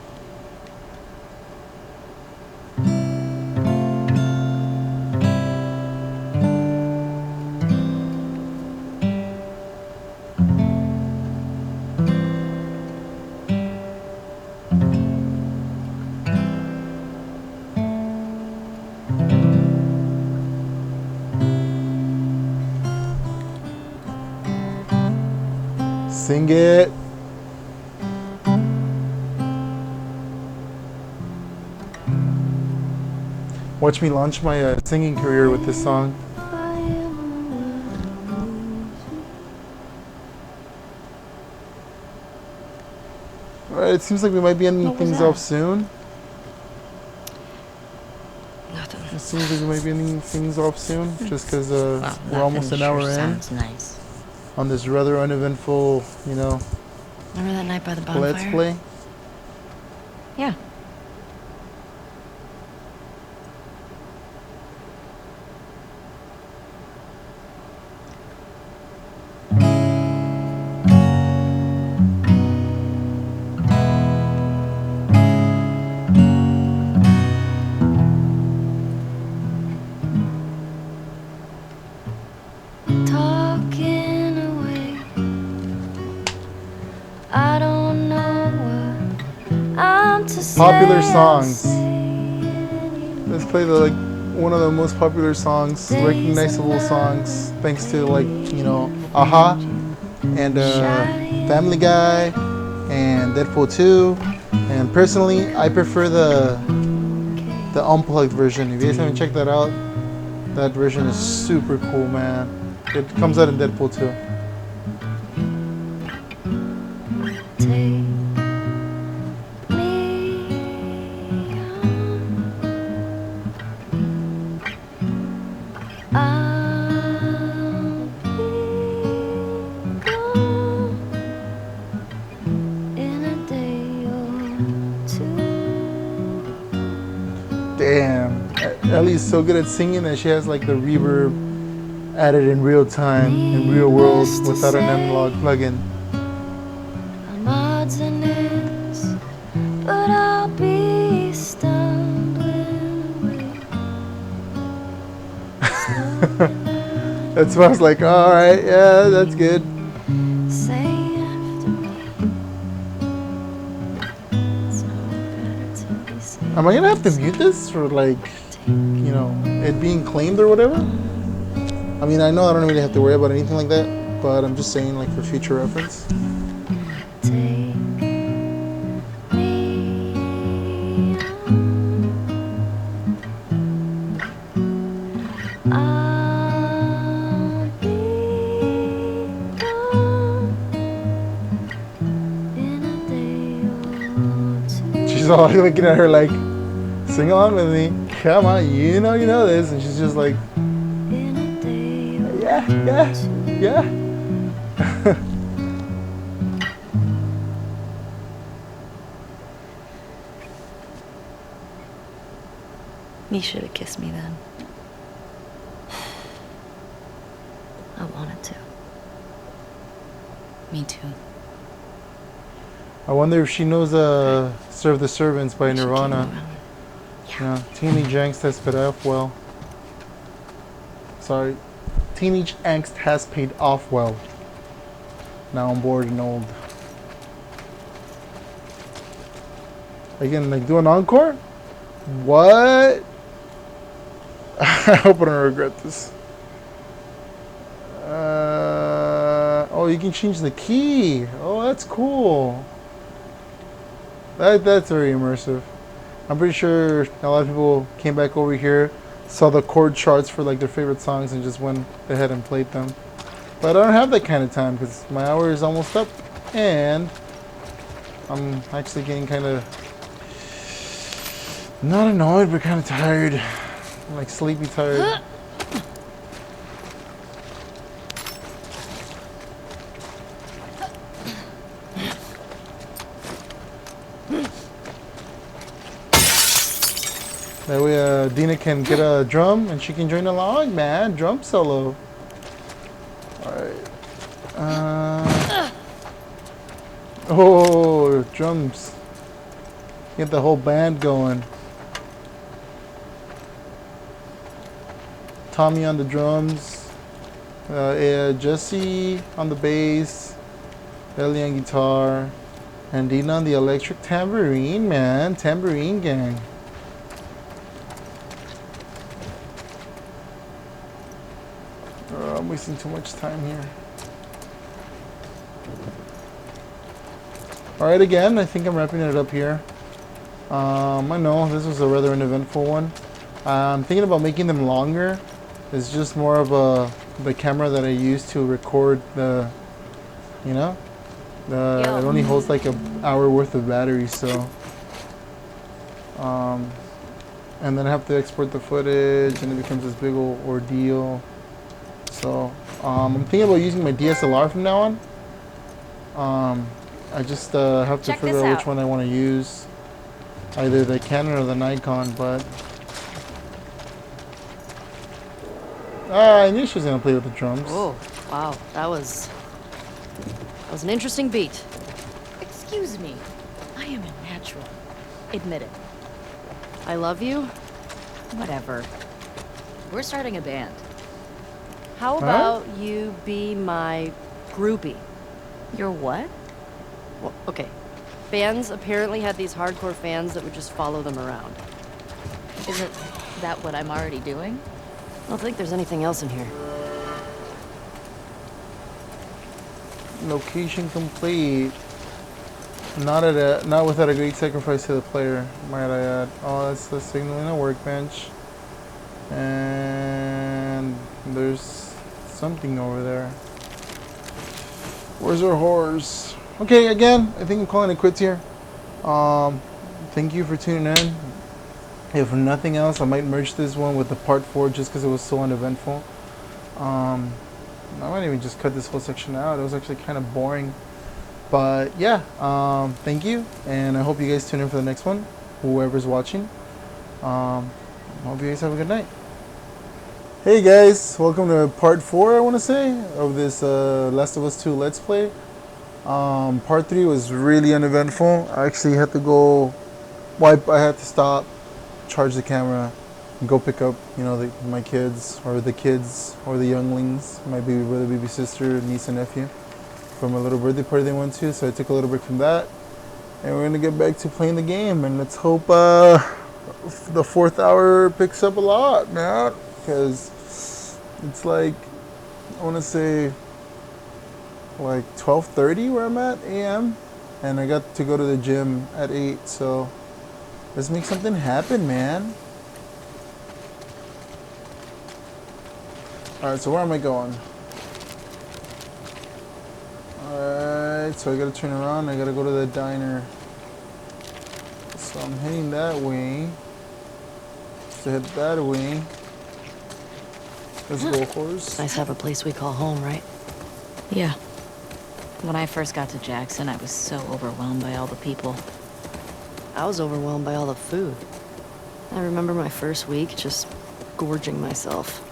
Sing it. Watch me launch my singing career with this song. Alright, it seems like we might be ending things off soon. Nothing. It seems like we might be ending things off soon, just because we're almost an hour in. Sounds nice. On this rather uneventful, you know, Remember that night by the bonfire? let's play. Yeah. Talking away. I don't know what I'm to say. Popular songs. Let's play the one of the most popular songs, recognizable songs, thanks to you know, Aha and Family Guy and Deadpool 2. And personally, I prefer the unplugged version. If you guys haven't checked that out, that version is super cool, man. It comes out in Deadpool 2. Take me on. I'll be gone in a day or two. Damn. Ellie's so good at singing that she has like the reverb added in real time, in real world, without an analog plugin. I'm odds and ends, but I'll be stumbling away. That smells like, alright, yeah, that's good. Say after me. It's no better to be Am I gonna have to mute this for like, you know, it being claimed or whatever? I mean, I know I don't really have to worry about anything like that, but I'm just saying, like, for future reference. Take me I'll be gone in a day or two. She's all looking at her like, sing along with me. Come on, you know this. And she's just like, In a day or yeah. You should have kissed me then. I wanted to. Me too. I wonder if she knows Serve the Servants by We should keep Nirvana. moving. Yeah, Teenage Angst has paid off well. Sorry. Teenage Angst has paid off well. Now I'm bored and old. Again, like do an encore? What? I hope I don't regret this. Oh, you can change the key. Oh, that's cool. That's very immersive. I'm pretty sure a lot of people came back over here, saw the chord charts for like their favorite songs, and just went ahead and played them. But I don't have that kind of time because my hour is almost up, and I'm actually getting kind of not annoyed, but kind of tired, like sleepy tired. That way Dina can get a drum and she can join along, man. Drum solo. Alright. Oh, drums. Get the whole band going. Tommy on the drums. Jesse on the bass. Ellie on guitar. And Dina on the electric tambourine, man. Tambourine gang. I'm wasting too much time here. Alright, again, I think I'm wrapping it up here. I know this was a rather uneventful one. I'm thinking about making them longer. It's just more of the camera that I use to record the, you know? It only holds like an hour worth of battery, so. And then I have to export the footage and it becomes this big old ordeal. So, I'm thinking about using my DSLR from now on. I just have to figure out which one I want to use. Either the Canon or the Nikon, but... I knew she was going to play with the drums. Oh, wow. That was an interesting beat. Excuse me. I am a natural. Admit it. I love you. Whatever. We're starting a band. How about you be my groupie? You're what? Well, okay. Bands apparently had these hardcore fans that would just follow them around. Isn't that what I'm already doing? I don't think there's anything else in here. Location complete. Not without a great sacrifice to the player, might I add. Oh, that's the signal in a workbench. And there's something over there. Where's our horse? Okay, again, I think I'm calling it quits here. Thank you for tuning in. If nothing else, I might merge this one with the part 4 just because it was so uneventful. I might even just cut this whole section out. It was actually kind of boring. But yeah, thank you. And I hope you guys tune in for the next one, whoever's watching. Hope you guys have a good night. Hey guys, welcome to part 4, I want to say, of this Last of Us 2 Let's Play. Part 3 was really uneventful. I actually had to go, I had to stop, charge the camera, and go pick up, you know, my kids, or the younglings, my baby brother, baby sister, niece and nephew, from a little birthday party they went to. So I took a little break from that, and we're gonna get back to playing the game, and let's hope the 4th hour picks up a lot, man. Because it's like, I want to say, like 12:30 where I'm at a.m. And I got to go to the gym at 8. So let's make something happen, man. Alright, so where am I going? Alright, so I gotta turn around. I gotta go to the diner. So I'm heading that way. So head that way. Let's go, horse. Nice to have a place we call home, right? Yeah. When I first got to Jackson, I was so overwhelmed by all the people. I was overwhelmed by all the food. I remember my first week just gorging myself.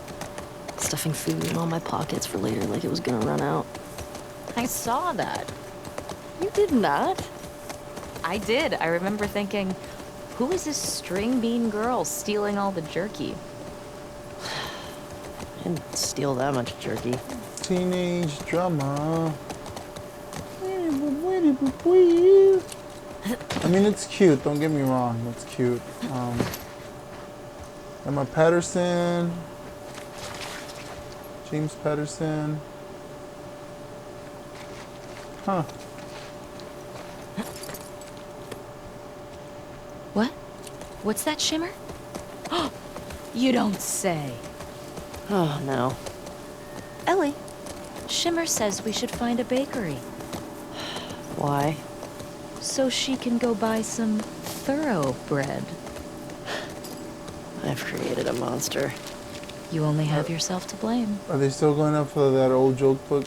Stuffing food in all my pockets for later like it was gonna run out. I saw that. You did not. I did. I remember thinking, who is this string bean girl stealing all the jerky? I didn't steal that much jerky. Teenage drama. I mean, it's cute. Don't get me wrong. It's cute. Emma Patterson. James Patterson. Huh. What? What's that shimmer? You don't say. Oh, no. Ellie, Shimmer says we should find a bakery. Why? So she can go buy some thoroughbread. I've created a monster. You only have yourself to blame. Are they still going up for that old joke book?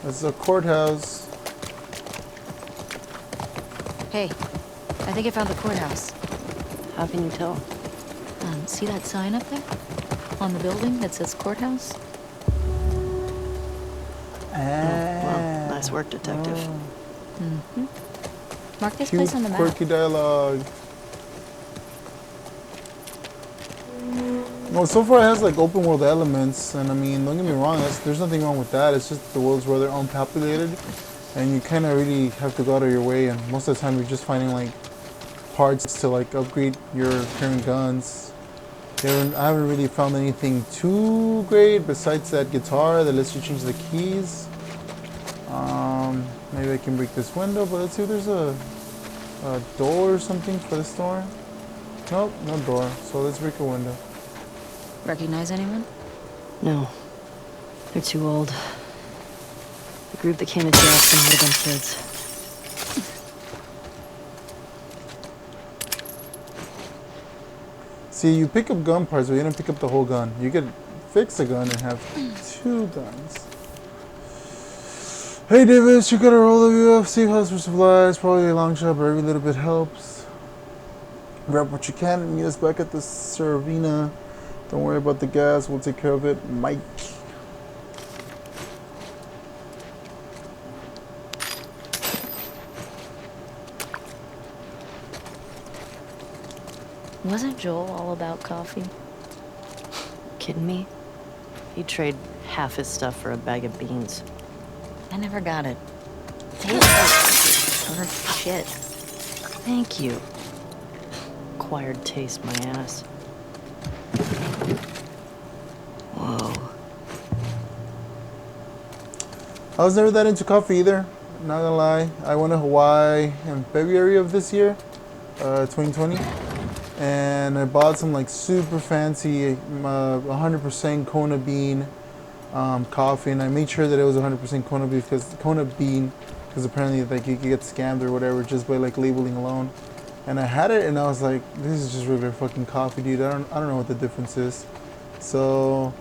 That's the courthouse. Hey, I think I found the courthouse. How can you tell? See that sign up there? On the building that says courthouse? Well, nice work, detective. Mm-hmm. Mark this Cute, place on the map. quirky dialogue. Well, so far it has like open world elements, and I mean, don't get me wrong, there's nothing wrong with that. It's just the world's rather unpopulated, and you kind of really have to go out of your way, and most of the time you're just finding like parts to like upgrade your current guns. I haven't really found anything too great besides that guitar that lets you change the keys. Maybe I can break this window, but let's see if there's a door or something for this door. Nope, no door, so let's break a window. Recognize anyone? No. They're too old. The group that came to Jackson would have been kids. See, you pick up gun parts, but you don't pick up the whole gun. You could fix a gun and have 2 guns. Hey Davis, you got a roll of you off, safe house for supplies, probably a long shot, but every little bit helps. Grab what you can and meet us back at the Servina. Don't worry about the gas, we'll take care of it. Mike. Wasn't Joel all about coffee? Kidding me? He'd trade half his stuff for a bag of beans. I never got it. Tastes like shit. Thank you. Acquired taste, my ass. Whoa. I was never that into coffee either, not gonna lie. I went to Hawaii in February of this year, 2020. And I bought some like super fancy 100% Kona bean coffee, and I made sure that it was 100% Kona bean because apparently like you could get scammed or whatever just by like labeling alone. And I had it and I was like, this is just regular fucking coffee, dude. I don't know what the difference is. So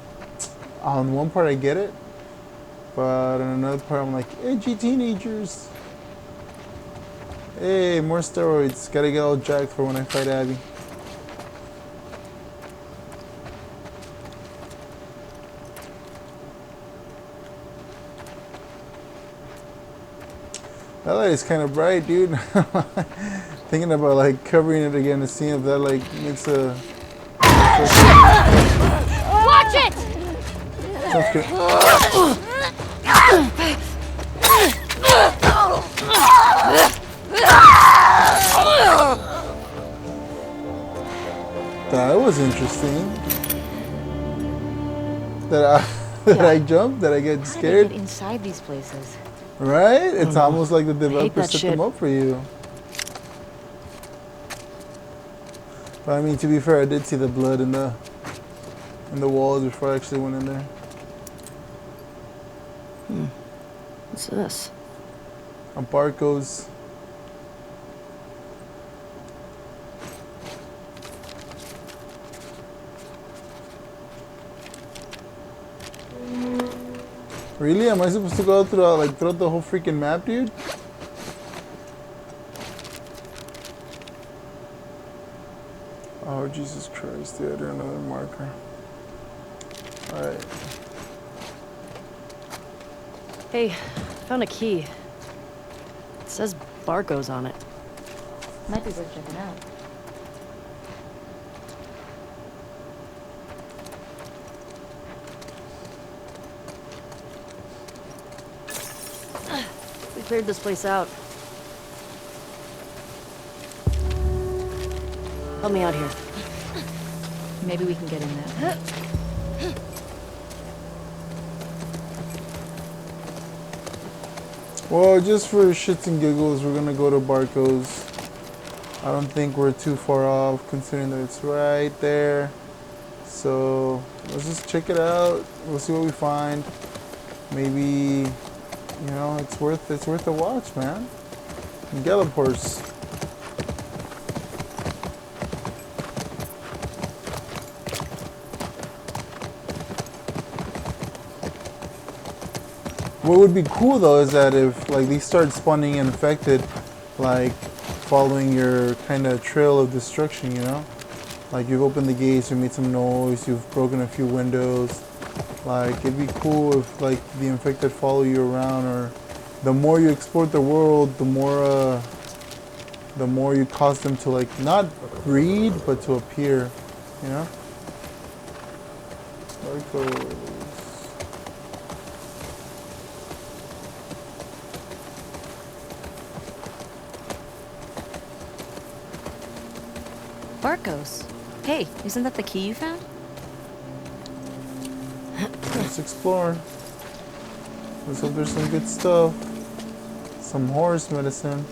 on one part I get it, but on another part I'm like, edgy teenagers. Hey, more steroids. Gotta get all jacked for when I fight Abby. That light is kind of bright, dude. Thinking about like covering it again to see if that like makes a. Watch it! Sounds good. was interesting. That I jumped, that I get How do they scared. get inside these places? Right? It's almost like the hate developer that set shit. them up for you. But I mean, to be fair, I did see the blood in the walls before I actually went in there. What's this? A Barco's. Really? Am I supposed to go throughout, like, throughout the whole freaking map, dude? Oh, Jesus Christ, dude, another marker. Alright. Hey, found a key. It says Barco's on it. Might be worth checking out. We cleared this place out. Help me out here. Maybe we can get in there. Well, just for shits and giggles, we're gonna go to Barco's. I don't think we're too far off, considering that it's right there. So let's just check it out. We'll see what we find. Maybe, you know, it's worth a watch, man. Gallop horse. What would be cool though is that if like these start spawning infected, like following your kind of trail of destruction, you know, like you've opened the gates, you made some noise, you've broken a few windows. Like it'd be cool if like the infected follow you around, or the more you explore the world, the more you cause them to like not breed but to appear, you know. Barco's. Hey, isn't that the key you found? Let's explore. Let's hope there's some good stuff. Some horse medicine.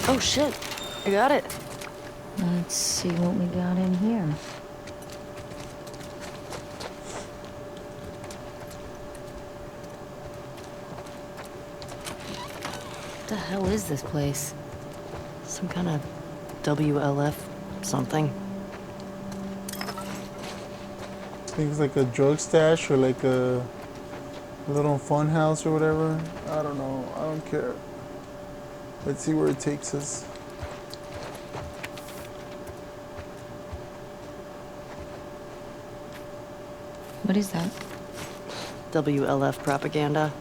Oh shit, I got it. Let's see what we got in here. What the hell is this place? Some kind of WLF something. Things like a drug stash or like a little fun house or whatever. I don't know. I don't care. Let's see where it takes us. What is that? WLF propaganda.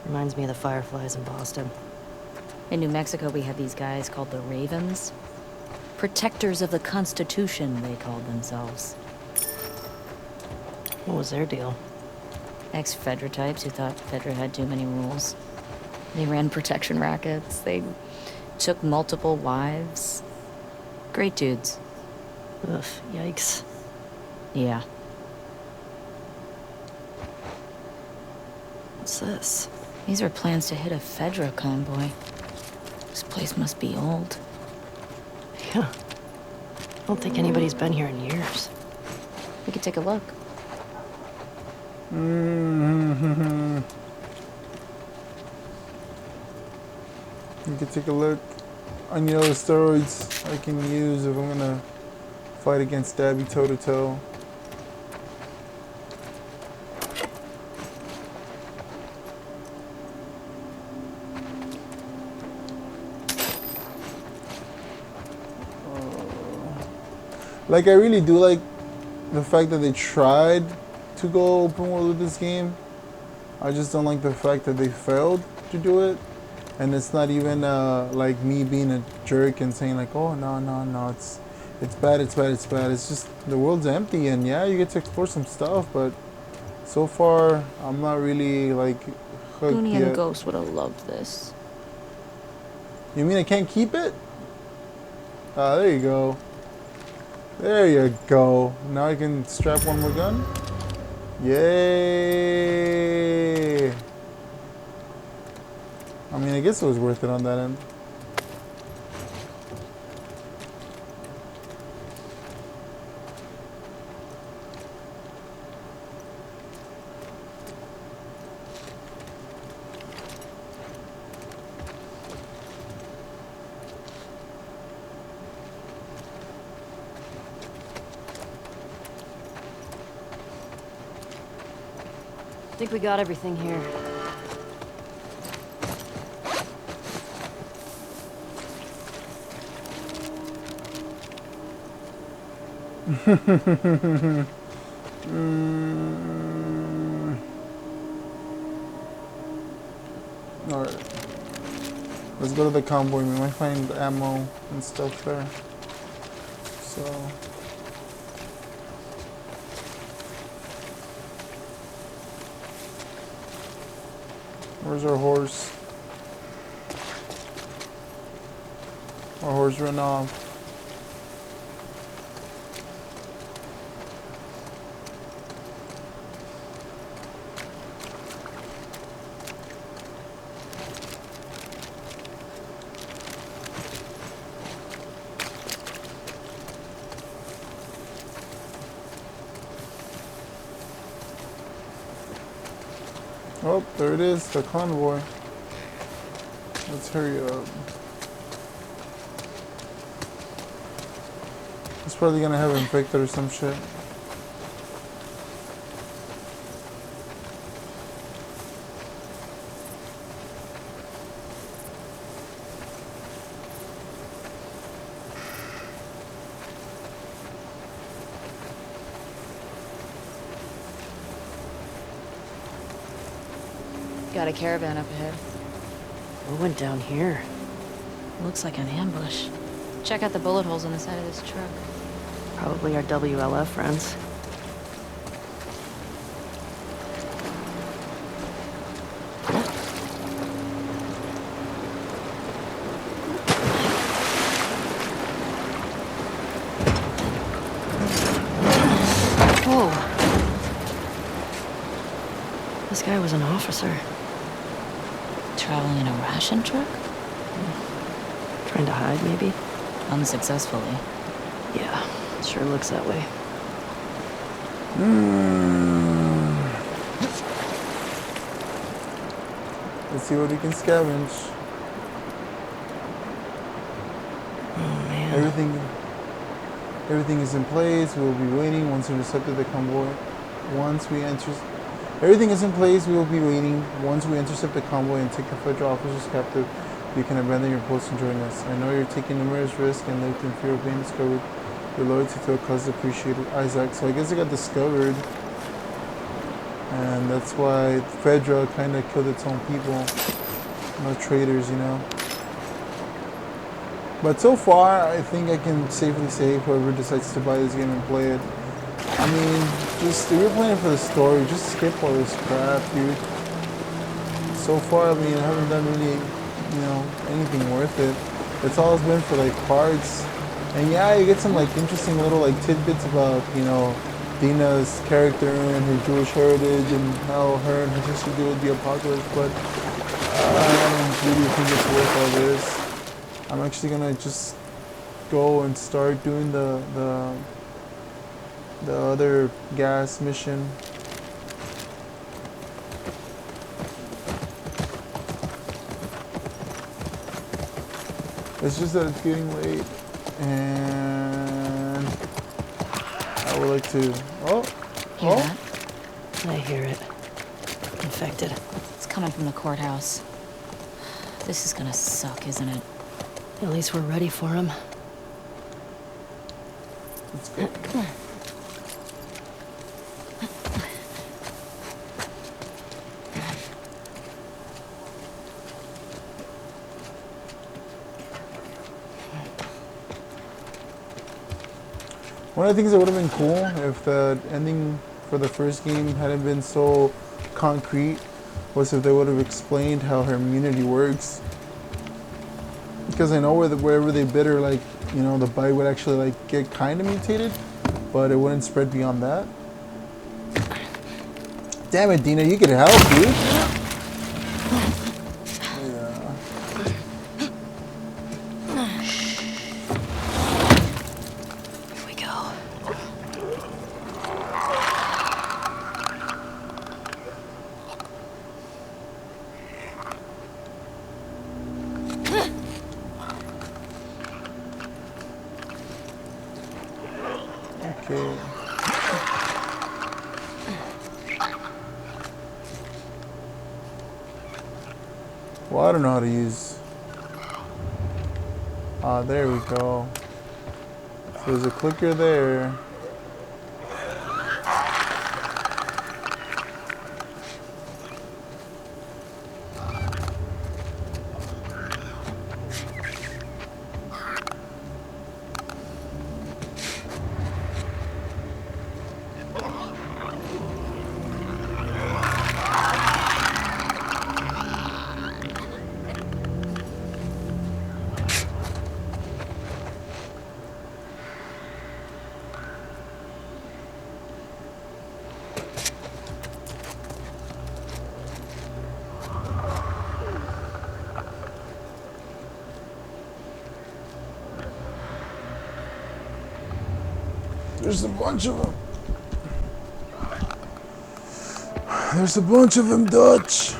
Reminds me of the Fireflies in Boston. In New Mexico, we had these guys called the Ravens. Protectors of the Constitution, they called themselves. What was their deal? Ex-Fedra types who thought Fedra had too many rules. They ran protection rackets. They took multiple wives. Great dudes. Ugh, yikes. Yeah. What's this? These are plans to hit a Fedra convoy. This place must be old. Yeah. I don't think anybody's been here in years. We could take a look. Mm-hmm. You can take a look. I know the steroids I can use if I'm gonna fight against Dabby toe to toe. Like I really do like the fact that they tried to go open world with this game. I just don't like the fact that they failed to do it. And it's not even like me being a jerk and saying like, oh no, It's bad, it's bad, it's bad. It's just the world's empty, and yeah, you get to explore some stuff, but so far I'm not really like hooked Goonie yet. and Ghost would have loved this. You mean I can't keep it? Ah, there you go. There you go. Now I can strap one more gun. Yay! I mean, I guess it was worth it on that end. I think we got everything here. Alright. Let's go to the convoy. We might find ammo and stuff there. So. Where's our horse? Our horse ran off. Oh, there it is, the convoy. Let's hurry up. It's probably gonna have infected or some shit. Got a caravan up ahead. What went down here? Looks like an ambush. Check out the bullet holes on the side of this truck. Probably our WLF friends. Whoa. This guy was an officer. Traveling in a ration truck? Trying to hide, maybe? Unsuccessfully. Yeah, sure looks that way. Let's see what we can scavenge. Oh, man. Everything is in place. We will be waiting once we intercepted the convoy. Everything is in place. We will be waiting. Once we intercept the convoy and take the federal officers captive, you can abandon your post and join us. I know you're taking numerous risks and lived in fear of being discovered. Your loyalty to a cause is appreciated, Isaac. So I guess it got discovered, and that's why Fedra kind of killed its own people. No traitors, you know. But so far, I think I can safely say whoever decides to buy this game and play it, I mean, just if you're playing for the story, just skip all this crap, dude. So far, I mean, I haven't done really, you know, anything worth it. It's always been for like parts, and yeah, you get some like interesting little like tidbits about, you know, Dina's character and her Jewish heritage and how her and her sister deal with the apocalypse. But I don't really think it's worth all this. I'm actually gonna just go and start doing the other gas mission. It's just that it's getting late, and I would like to. Hear that? I hear it. Infected. It's coming from the courthouse. This is gonna suck, isn't it? At least we're ready for him. Let's go. One of the things that would have been cool if the ending for the first game hadn't been so concrete was if they would have explained how her immunity works. Because I know wherever they bit her, like, you know, the bite would actually like get kind of mutated, but it wouldn't spread beyond that. Damn it, Dina, you could help, dude. Yeah. Here we go. Okay. Well, I don't know how to use. Ah, there we go. So there's a clicker there. There's a bunch of them. There's a bunch of them, Dutch.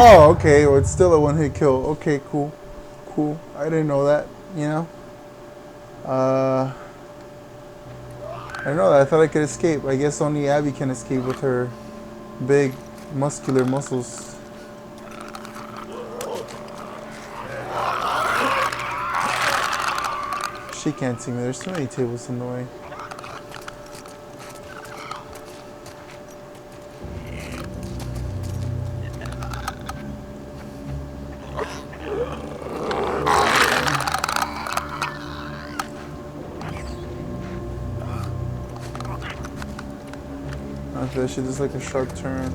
Oh, okay. Well, it's still a one-hit kill. Okay, cool. Cool. I didn't know that, you know? I didn't know that. I thought I could escape. I guess only Abby can escape with her big, muscular muscles. She can't see me. There's too many tables in the way. After that, she does like a sharp turn.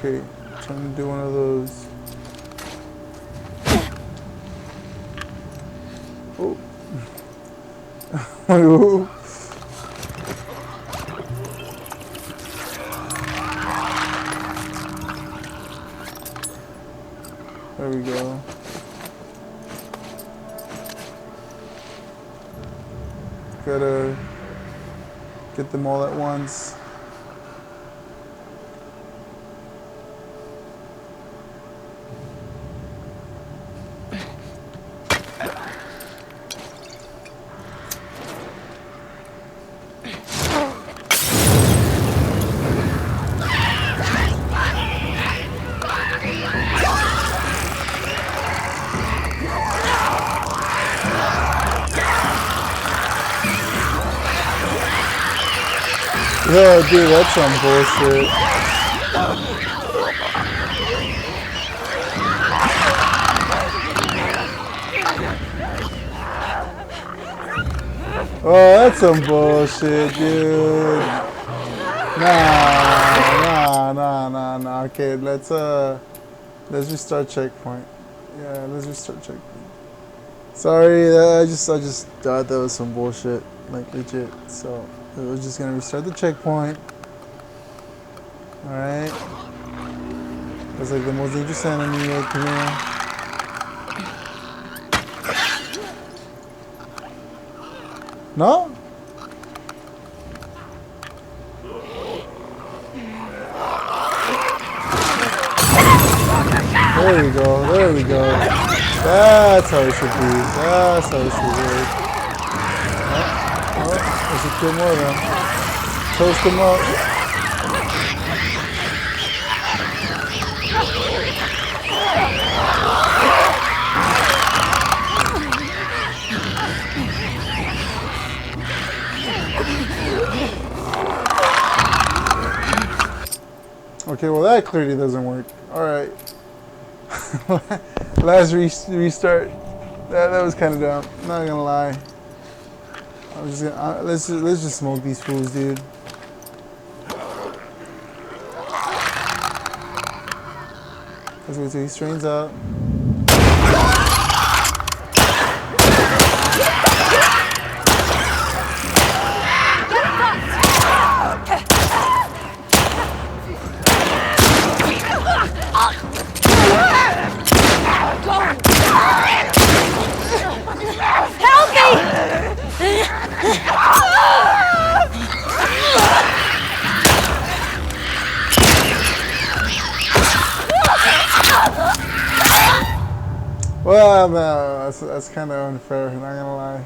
Okay, trying to do one of those. Oh. Ooh. There we go. Gotta get them all at once. Yo, dude, that's some bullshit. Oh, that's some bullshit, dude. Nah. Okay, let's restart checkpoint. Yeah, let's restart checkpoint. Sorry, I just thought that was some bullshit, like legit. So we're just gonna restart the checkpoint. Alright. That's like the most dangerous enemy right here. No? There we go, there we go. That's how it should be. That's how it should work. Oh, there's a few more of them. Toast them up. Okay, well that clearly doesn't work. Alright. Last restart. That was kind of dumb. Not gonna lie. I was just gonna, let's just smoke these fools, dude. Let's wait till he strains out. Well, no, that's kind of unfair, not gonna lie.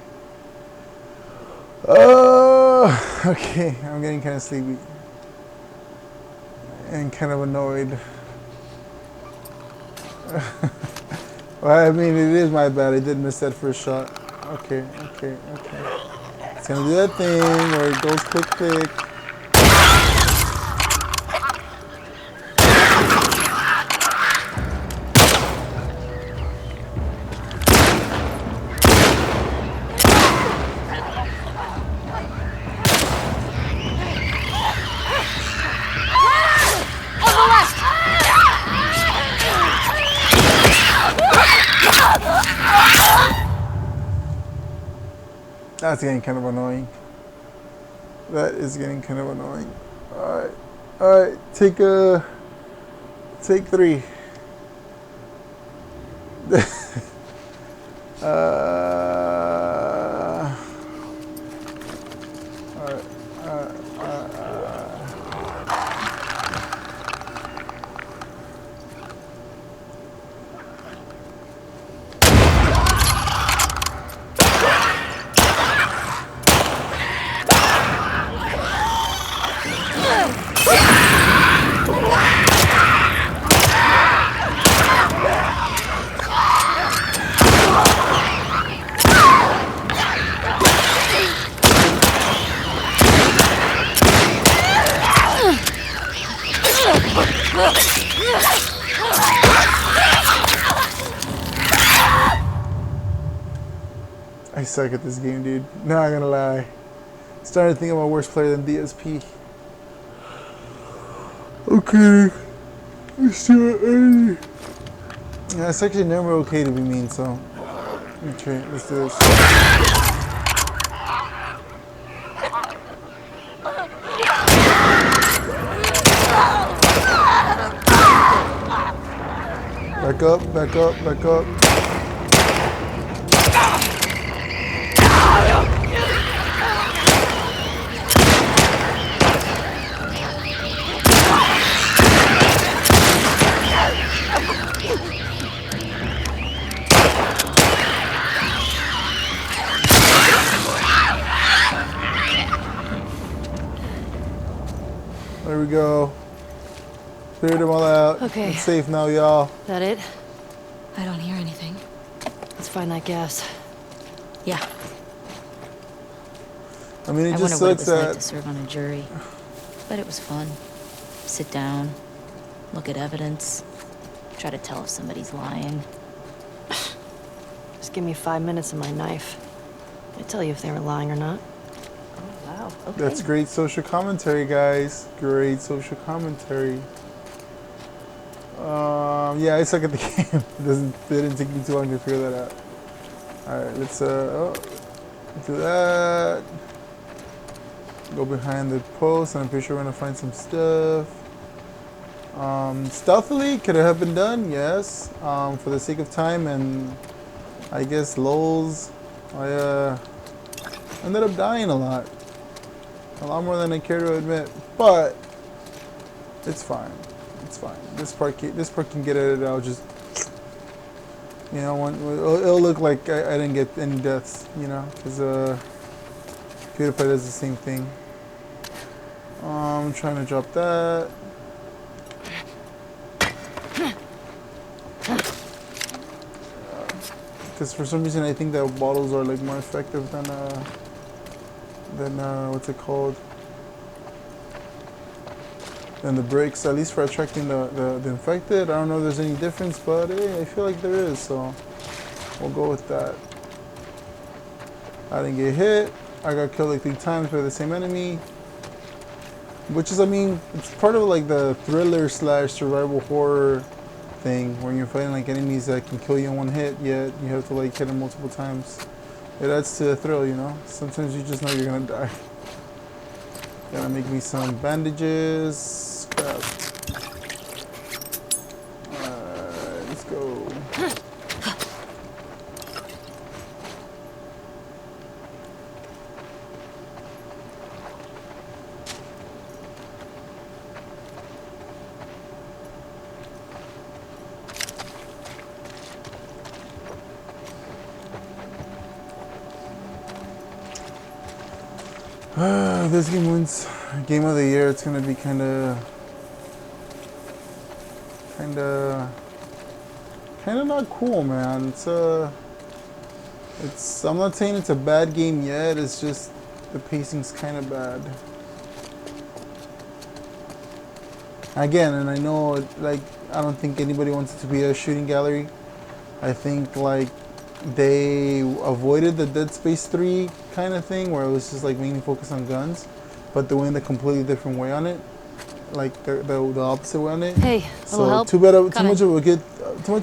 Oh, okay, I'm getting kind of sleepy. And kind of annoyed. Well, I mean, it is my bad, I did miss that first shot. Okay. It's gonna do that thing where it goes quick. That's getting kind of annoying. That is getting kind of annoying. Alright, take 3. I suck at this game, dude. Not gonna lie. Starting to think I'm a worse player than DSP. Okay. Let's do it. Yeah, it's actually never okay to be mean, so. Okay, let's do this. Back up. There we go. Cleared them all out. Okay. It's safe now, y'all. That it? I don't hear anything. Let's find that gas. Yeah. I mean, it I just wonder what it sucks was like that. to serve on a jury. But it was fun. Sit down, look at evidence, try to tell if somebody's lying. Just give me 5 minutes and my knife. I'd tell you if they were lying or not. Oh, wow. Okay. That's great social commentary, guys. Great social commentary. Yeah, I suck at the game. It didn't take me too long to figure that out. Alright, let's do that. Go behind the post, and I'm pretty sure we're gonna find some stuff. Stealthily, could it have been done? Yes. For the sake of time and I guess lols, I ended up dying a lot more than I care to admit. But it's fine. It's fine. This part can get edited out. Just it'll look like I didn't get any deaths. Because PewDiePie does the same thing. I'm trying to drop that. Because for some reason I think that bottles are like more effective than what's it called? Than the bricks, at least for attracting the infected. I don't know if there's any difference, but hey, I feel like there is, so we'll go with that. I didn't get hit. I got killed like 3 times by the same enemy. Which is, I mean, it's part of like the thriller / survival horror thing where you're fighting like enemies that can kill you in 1 hit, yet you have to like hit them multiple times. It adds to the thrill, Sometimes you just know you're gonna die. Gotta make me some bandages. Crap. Alright, let's go. This game wins Game of the Year. It's gonna be kind of not cool, man. I'm not saying it's a bad game yet. It's just the pacing's kind of bad. Again, and I know, like, I don't think anybody wants it to be a shooting gallery. I think like they avoided the Dead Space 3 kind of thing where it was just like mainly focused on guns, but they went a completely different way on it, like the opposite way on it. Hey, little help? Too much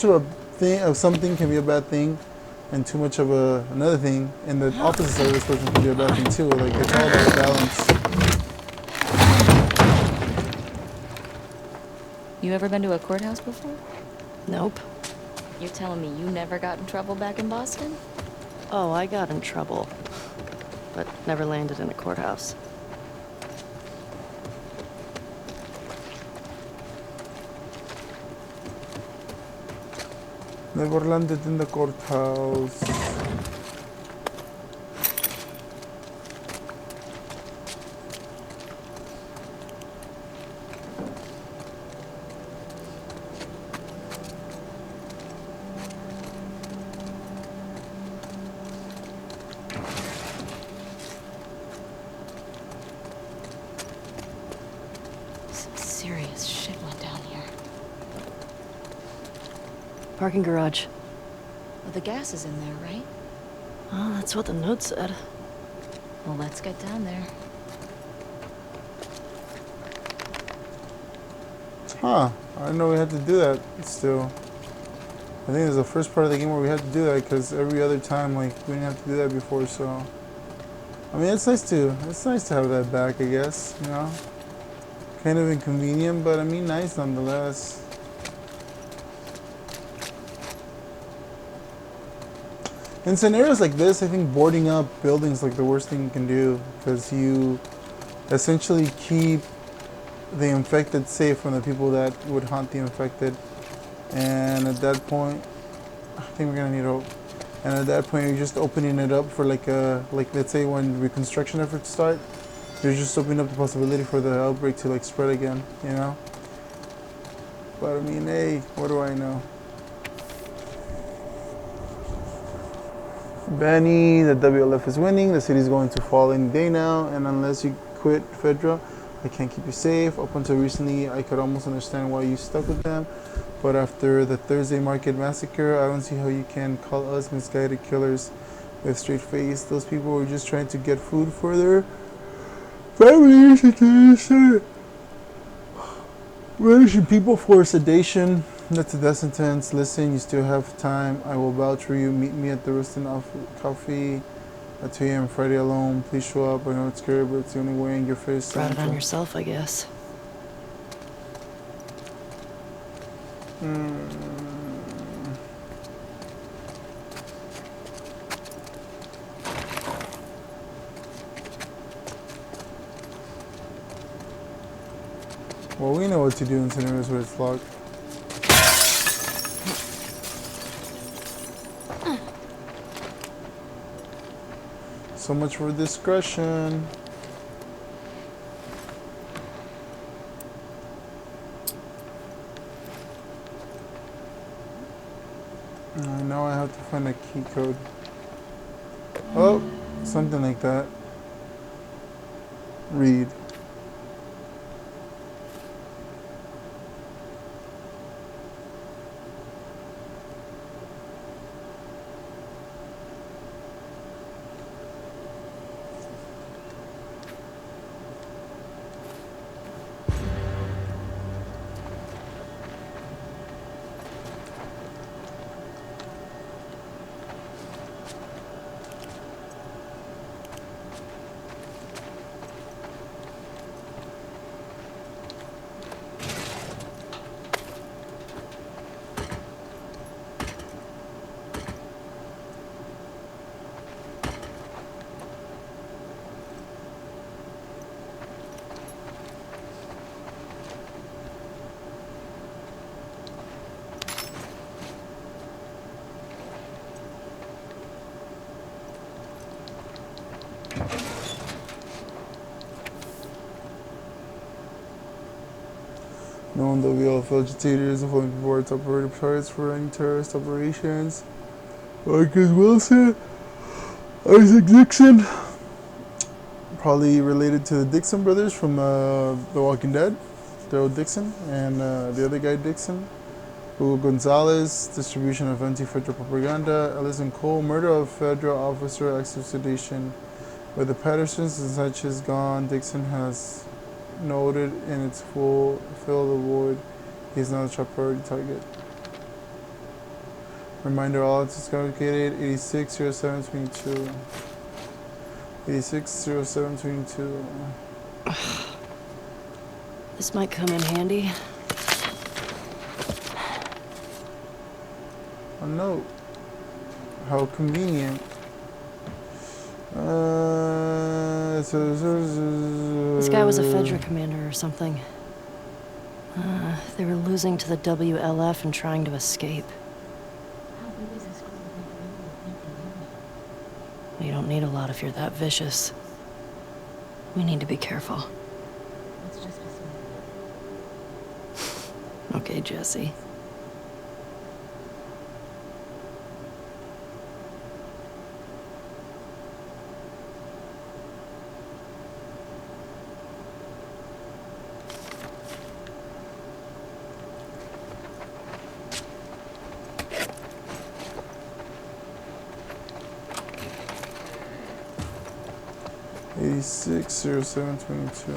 of a thing of something can be a bad thing, and too much of another thing in the opposite side of the spectrum can be a bad thing too. Like it's all about balance. You ever been to a courthouse before? Nope. You're telling me you never got in trouble back in Boston? Oh, I got in trouble, but never landed in a courthouse. Never landed in the courthouse. Serious shit went down here. Parking garage. Well, the gas is in there, right? Oh, that's what the note said. Well, let's get down there. Huh. I didn't know we had to do that still. I think it's the first part of the game where we had to do that because every other time, like, we didn't have to do that before, so. I mean, it's nice to have that back, I guess, Kind of inconvenient, but I mean, nice nonetheless. In scenarios like this, I think boarding up buildings is like the worst thing you can do because you essentially keep the infected safe from the people that would haunt the infected. And at that point, I think we're gonna need hope. And at that point, you're just opening it up for like let's say when reconstruction efforts start. You're just opening up the possibility for the outbreak to like spread again, But I mean, hey, what do I know? Benny, the WLF is winning. The city's going to fall any day now, and unless you quit Fedra, I can't keep you safe. Up until recently, I could almost understand why you stuck with them, but after the Thursday Market massacre, I don't see how you can call us misguided killers with straight face. Those people were just trying to get food for their families. Banishing people for sedation. That's a death sentence. Listen, you still have time. I will vouch for you. Meet me at the Roasting Coffee at 2 a.m. Friday alone. Please show up. I know it's scary, but it's the only way in your face. Brought it on yourself, I guess. Well, we know what to do in scenarios where it's locked. So much for discretion. Now I have to find a key code. Oh, something like that. Read. Known WL agitators avoiding before operative targets for any terrorist operations. Marcus Wilson, Isaac Dixon, probably related to the Dixon brothers from The Walking Dead, Daryl Dixon, and the other guy Dixon. Hugo Gonzalez, distribution of anti-federal propaganda. Ellison Cole, murder of federal officer, extradition. With the Pattersons and such is gone, Dixon has noted in its fill the void. He is now the top priority target. Reminder, all is complicated. 860722. 860722. This might come in handy. A note. How convenient. This guy was a Fedra commander or something. They were losing to the WLF and trying to escape. You don't need a lot if you're that vicious. We need to be careful. Okay, Jesse. Six 0722.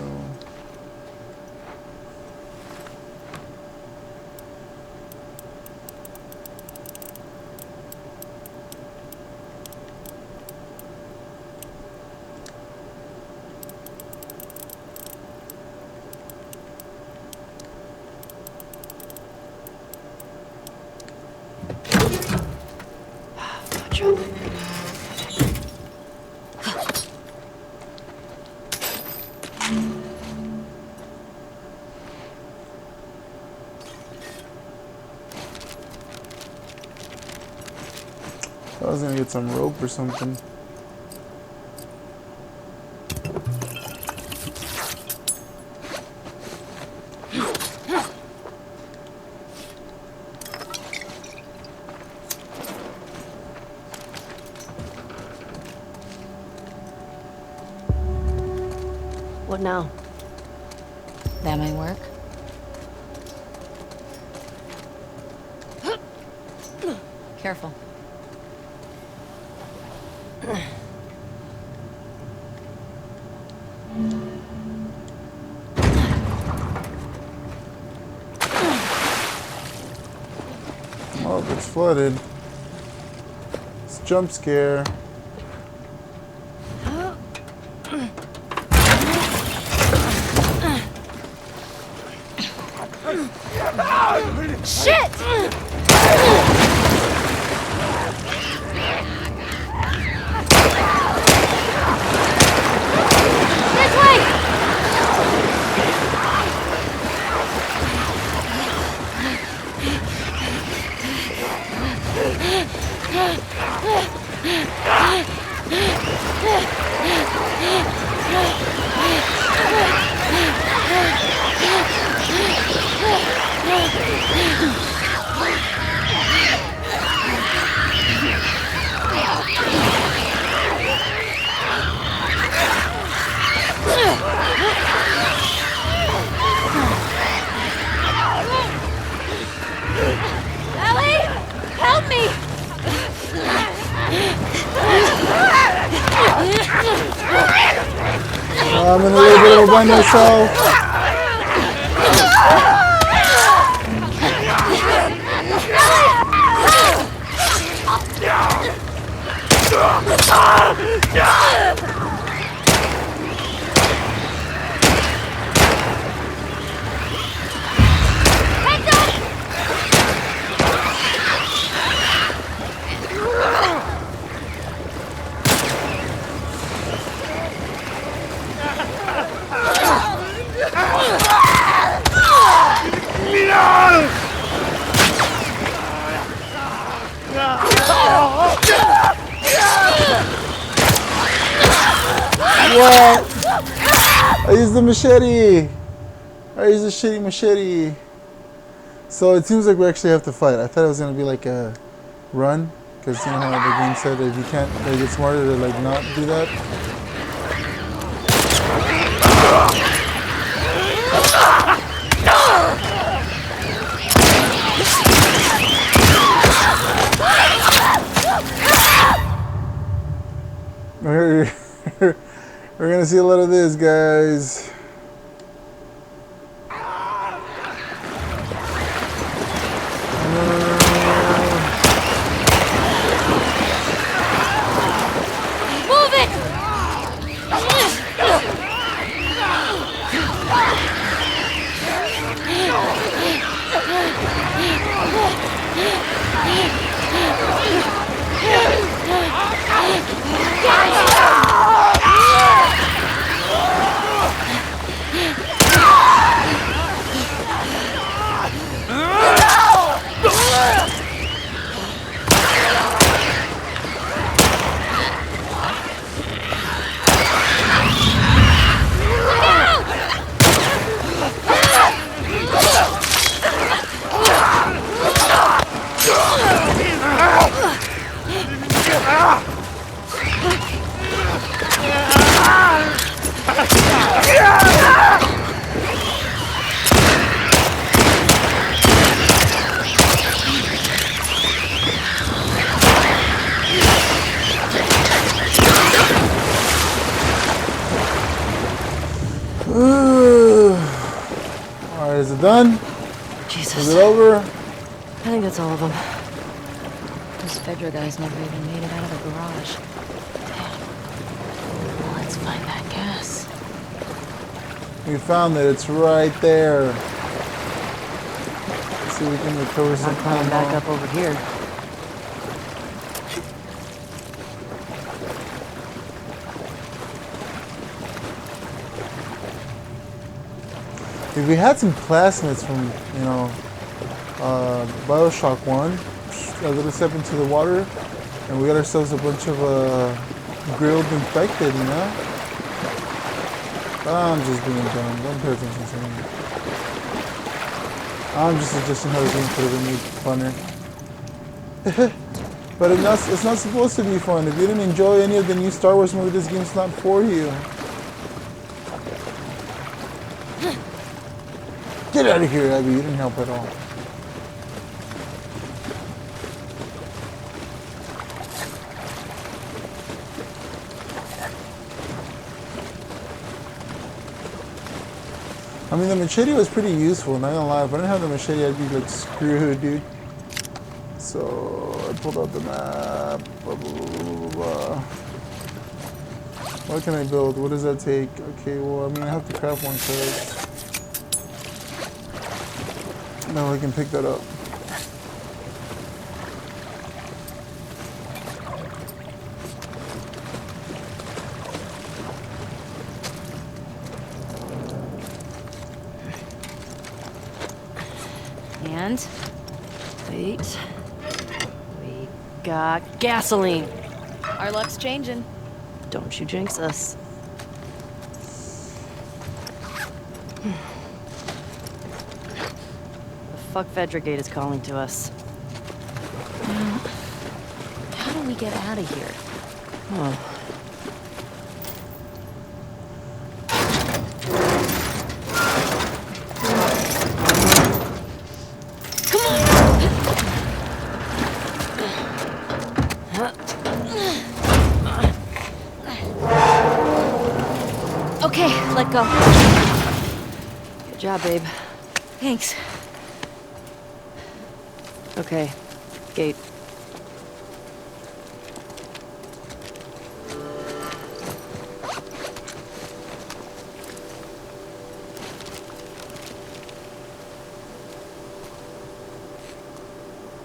Gotcha. I was gonna get some rope or something. What now? That might work. Careful. Oh, it's flooded. It's a jump scare. Shit! This way! Ellie! Help me! I'm in a little bit of a bind myself. What? I used the machete. I used the shitty machete. So it seems like we actually have to fight. I thought it was gonna be like a run, because you know how the game said that if you can't, like, it's smarter to like not do that. We're gonna see a lot of this, guys. Move it! Alright, is it done? Jesus. Is it over? I think that's all of them. Those Fedra guys never even made it out of the garage. Damn. Well, let's find that gas. We found it. It's right there. Let's see if we can recover some Not climbing back up over here. If we had some plasmids from, you know, Bioshock 1, a little step into the water, and we got ourselves a bunch of grilled infected, you know? I'm just being dumb. Don't pay attention to me. I'm just suggesting how the game could have been made funner. But it's not supposed to be fun. If you didn't enjoy any of the new Star Wars movie, this game's not for you. Get out of here, Abby. You didn't help at all. I mean, the machete was pretty useful, not gonna lie. If I didn't have the machete, I'd be like screwed, dude. So I pulled out the map. Blah, blah, blah, blah, blah. What can I build? What does that take? Okay, well, I mean, I have to craft one first. Now I can pick that up. And wait, we got gasoline. Our luck's changing. Don't you jinx us. The fuck Vedragate is calling to us. How do we get out of here? Oh. Okay, let go. Good job, babe. Thanks. Okay, gate.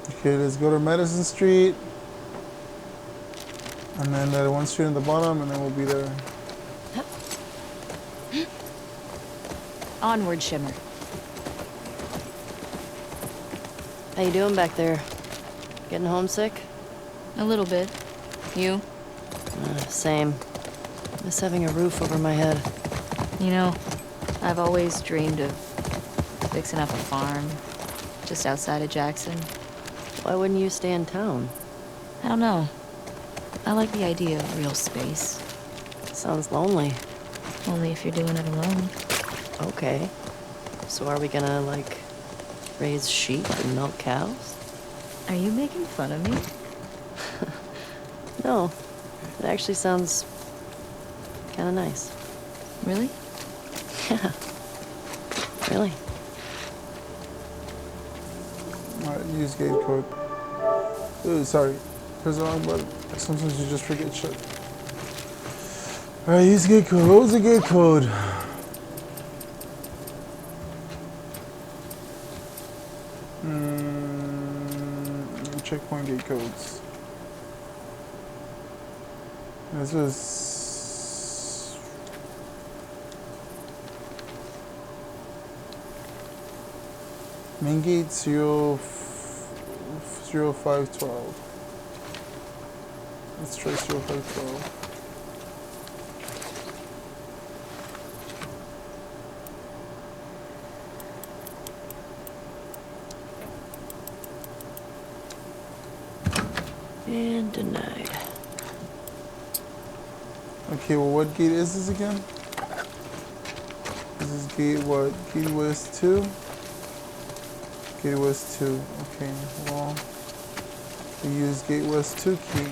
Okay, let's go to Madison Street. And then that one street on the bottom, and then we'll be there. Onward, Shimmer. How you doing back there? Getting homesick? A little bit. You? Same. Miss having a roof over my head. You know, I've always dreamed of fixing up a farm just outside of Jackson. Why wouldn't you stay in town? I don't know. I like the idea of real space. Sounds lonely. Only if you're doing it alone. Okay. So are we gonna, like, raise sheep and milk cows? Are you making fun of me? No. It actually sounds kinda nice. Really? Yeah. Really. Alright, use gate code. Ooh, sorry. Press the wrong button. Sometimes you just forget shit. Alright, use gate code. What was the gate code? Checkpoint gate codes. This is main gate 0512. Let's try 0512. And denied. Okay, well, what gate is this again? This is gate what? Gate West 2? Gate West 2. Okay, well, we use gate West 2 key.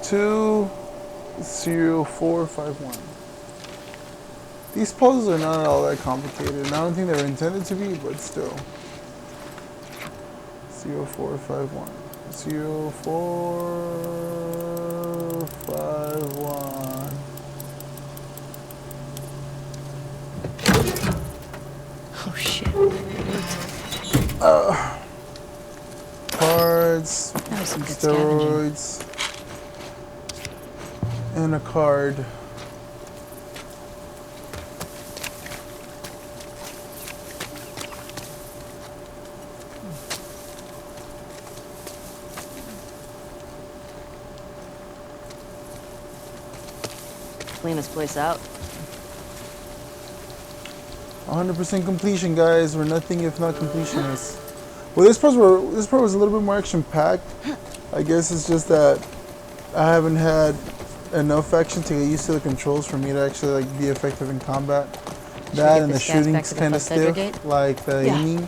20451. These puzzles are not all that complicated, and I don't think they were intended to be, but still. 0451. 0451. Oh shit. Cards, That was some good scavenging. steroids, and a card. Clean this place out. 100% completion, guys. We're nothing if not completionists. Well, this part was a little bit more action-packed. I guess it's just that I haven't had enough action to get used to the controls for me to actually like be effective in combat. That and the shooting's kind of stiff, like the aiming.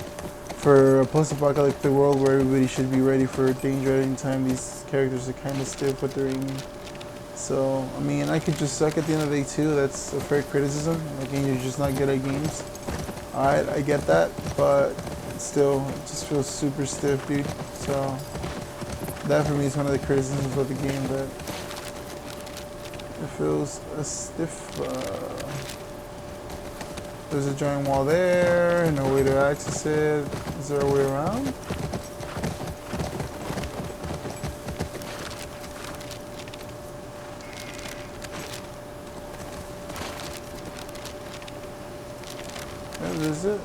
For a post-apocalyptic world where everybody should be ready for danger at any time, these characters are kind of stiff with their aiming. So, I mean, I could just suck at the end of the day too. That's a fair criticism. Like, you're just not good at games. Alright, I get that, but still, it just feels super stiff, dude. So, that for me is one of the criticisms of the game, that It feels a stiff. There's a giant wall there. No way to access it. Is there a way around? That is it.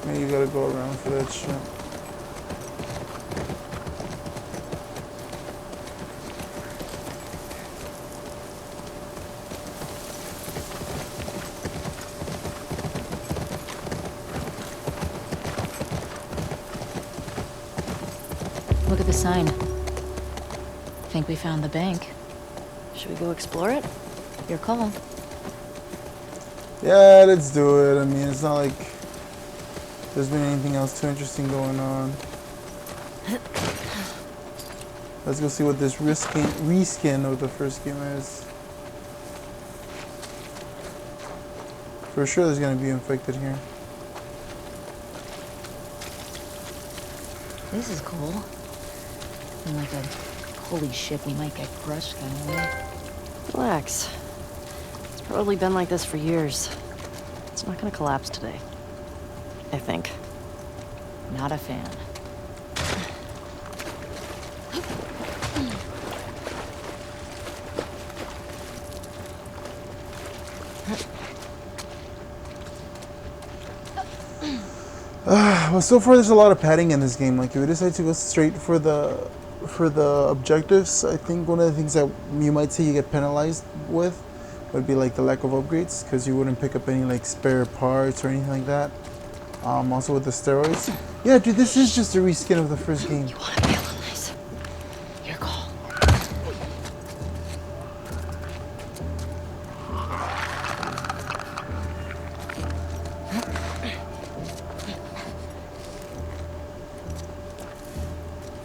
Maybe you gotta go around for that shit. Look at the sign. Think we found the bank. Should we go explore it? Your call. Yeah, let's do it. I mean, it's not like there's been anything else too interesting going on. Let's go see what this reskin of the first game is. For sure there's gonna be infected here. This is cool. In like a holy shit, we might get crushed kind of way. Relax. It's probably been like this for years. It's not gonna collapse today. I think. Not a fan. Well, so far there's a lot of padding in this game. Like, if we decide to go straight for the objectives, I think one of the things that you might say you get penalized with would be like the lack of upgrades, because you wouldn't pick up any like spare parts or anything like that. Also with the steroids. Yeah, dude, this is just a reskin of the first game. You wanna bail on this? Your call.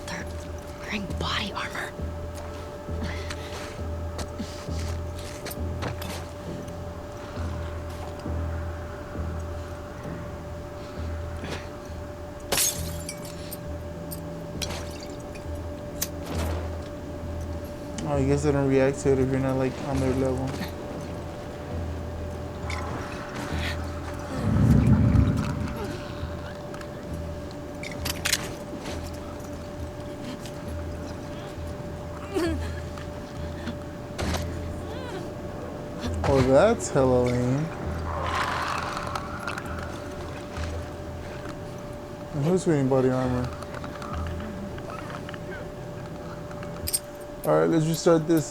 They're wearing body armor. Oh, I guess they don't react to it if you're not like on their level. Oh, that's hella lame. And who's wearing body armor? Alright, let's restart this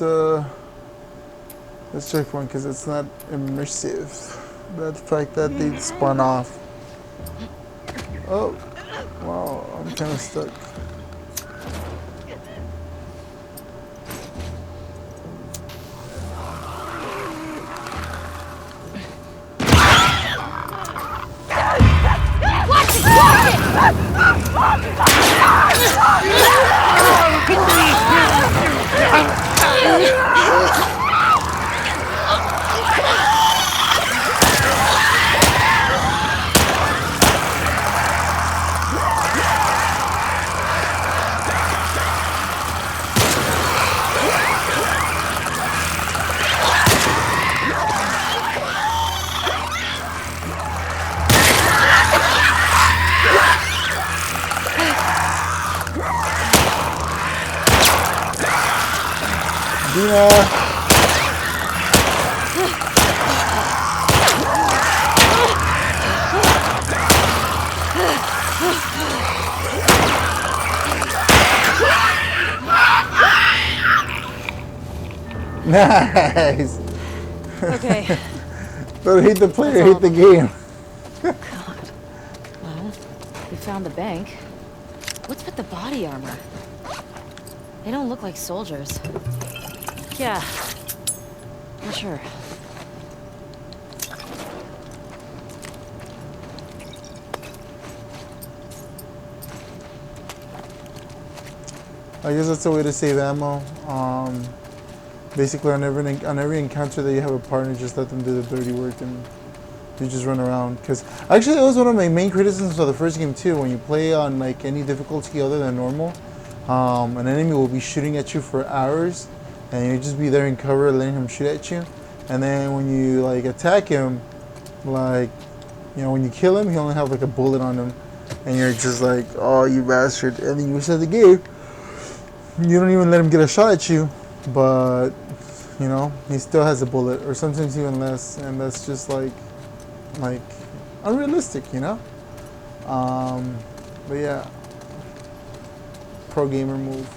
checkpoint because it's not immersive. The fact that they spun off. Oh, wow, I'm kind of stuck. Nice. Okay. Don't hate the player, hate the game. God. Well, we found the bank. What's with the body armor? They don't look like soldiers. Yeah. For sure. I guess that's a way to save ammo. Basically, on every encounter that you have a partner, just let them do the dirty work and you just run around. Because actually, that was one of my main criticisms of the first game too. When you play on like any difficulty other than normal, an enemy will be shooting at you for hours, and you just be there in cover, letting him shoot at you. And then when you like attack him, like, you know, when you kill him, he only have like a bullet on him, and you're just like, oh, you bastard! And then you reset the game. You don't even let him get a shot at you, but you know he still has a bullet, or sometimes even less, and that's just like unrealistic, you know. But yeah, pro gamer move.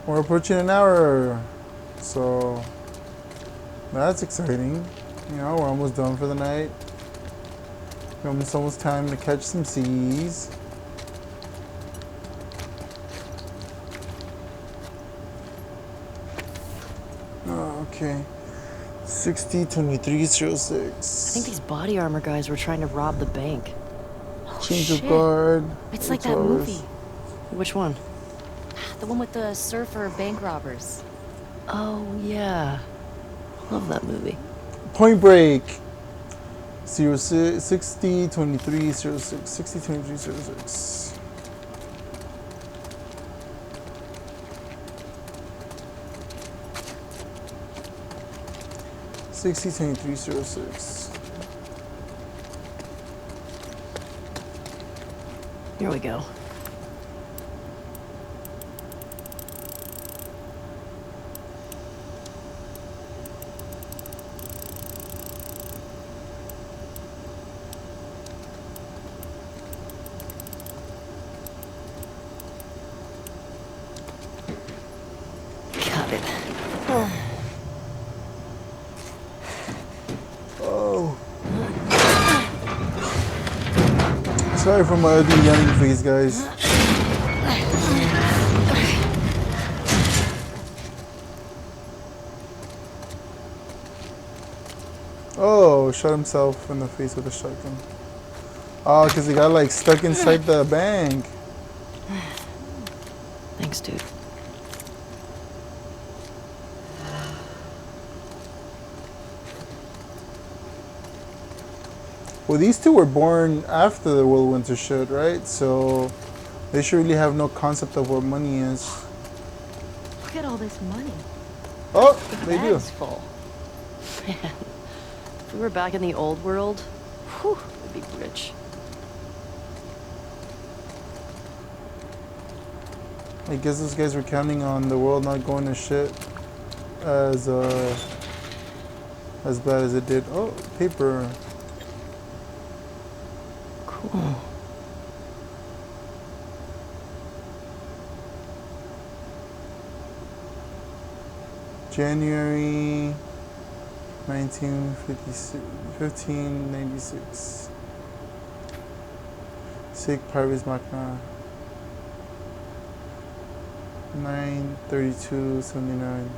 We're approaching an hour, so that's exciting. You know, we're almost done for the night. It's almost time to catch some seas. Okay. 60-23-06. I think these body armor guys were trying to rob the bank. Oh, Change shit. of guard. It's like 8 that hours. movie. Which one? The one with the surfer bank robbers. Oh, yeah. Love that movie. Point Break. 60-23-06. 60-23-06. Here we go. Got it. Oh. Sorry for my ugly yelling face, guys. Oh, shot himself in the face with a shotgun. Oh, because he got like stuck inside the bank. Thanks, dude. Well, these two were born after the World Winter shit, right? So they should really have no concept of what money is. Look at all this money. Oh, they do. Bag's full. Man, if we were back in the old world, whew, we'd be rich. I guess those guys were counting on the world not going to shit as bad as it did. Oh, paper. Cool. January 1596. Sic Parvis Magna. 9/32/79.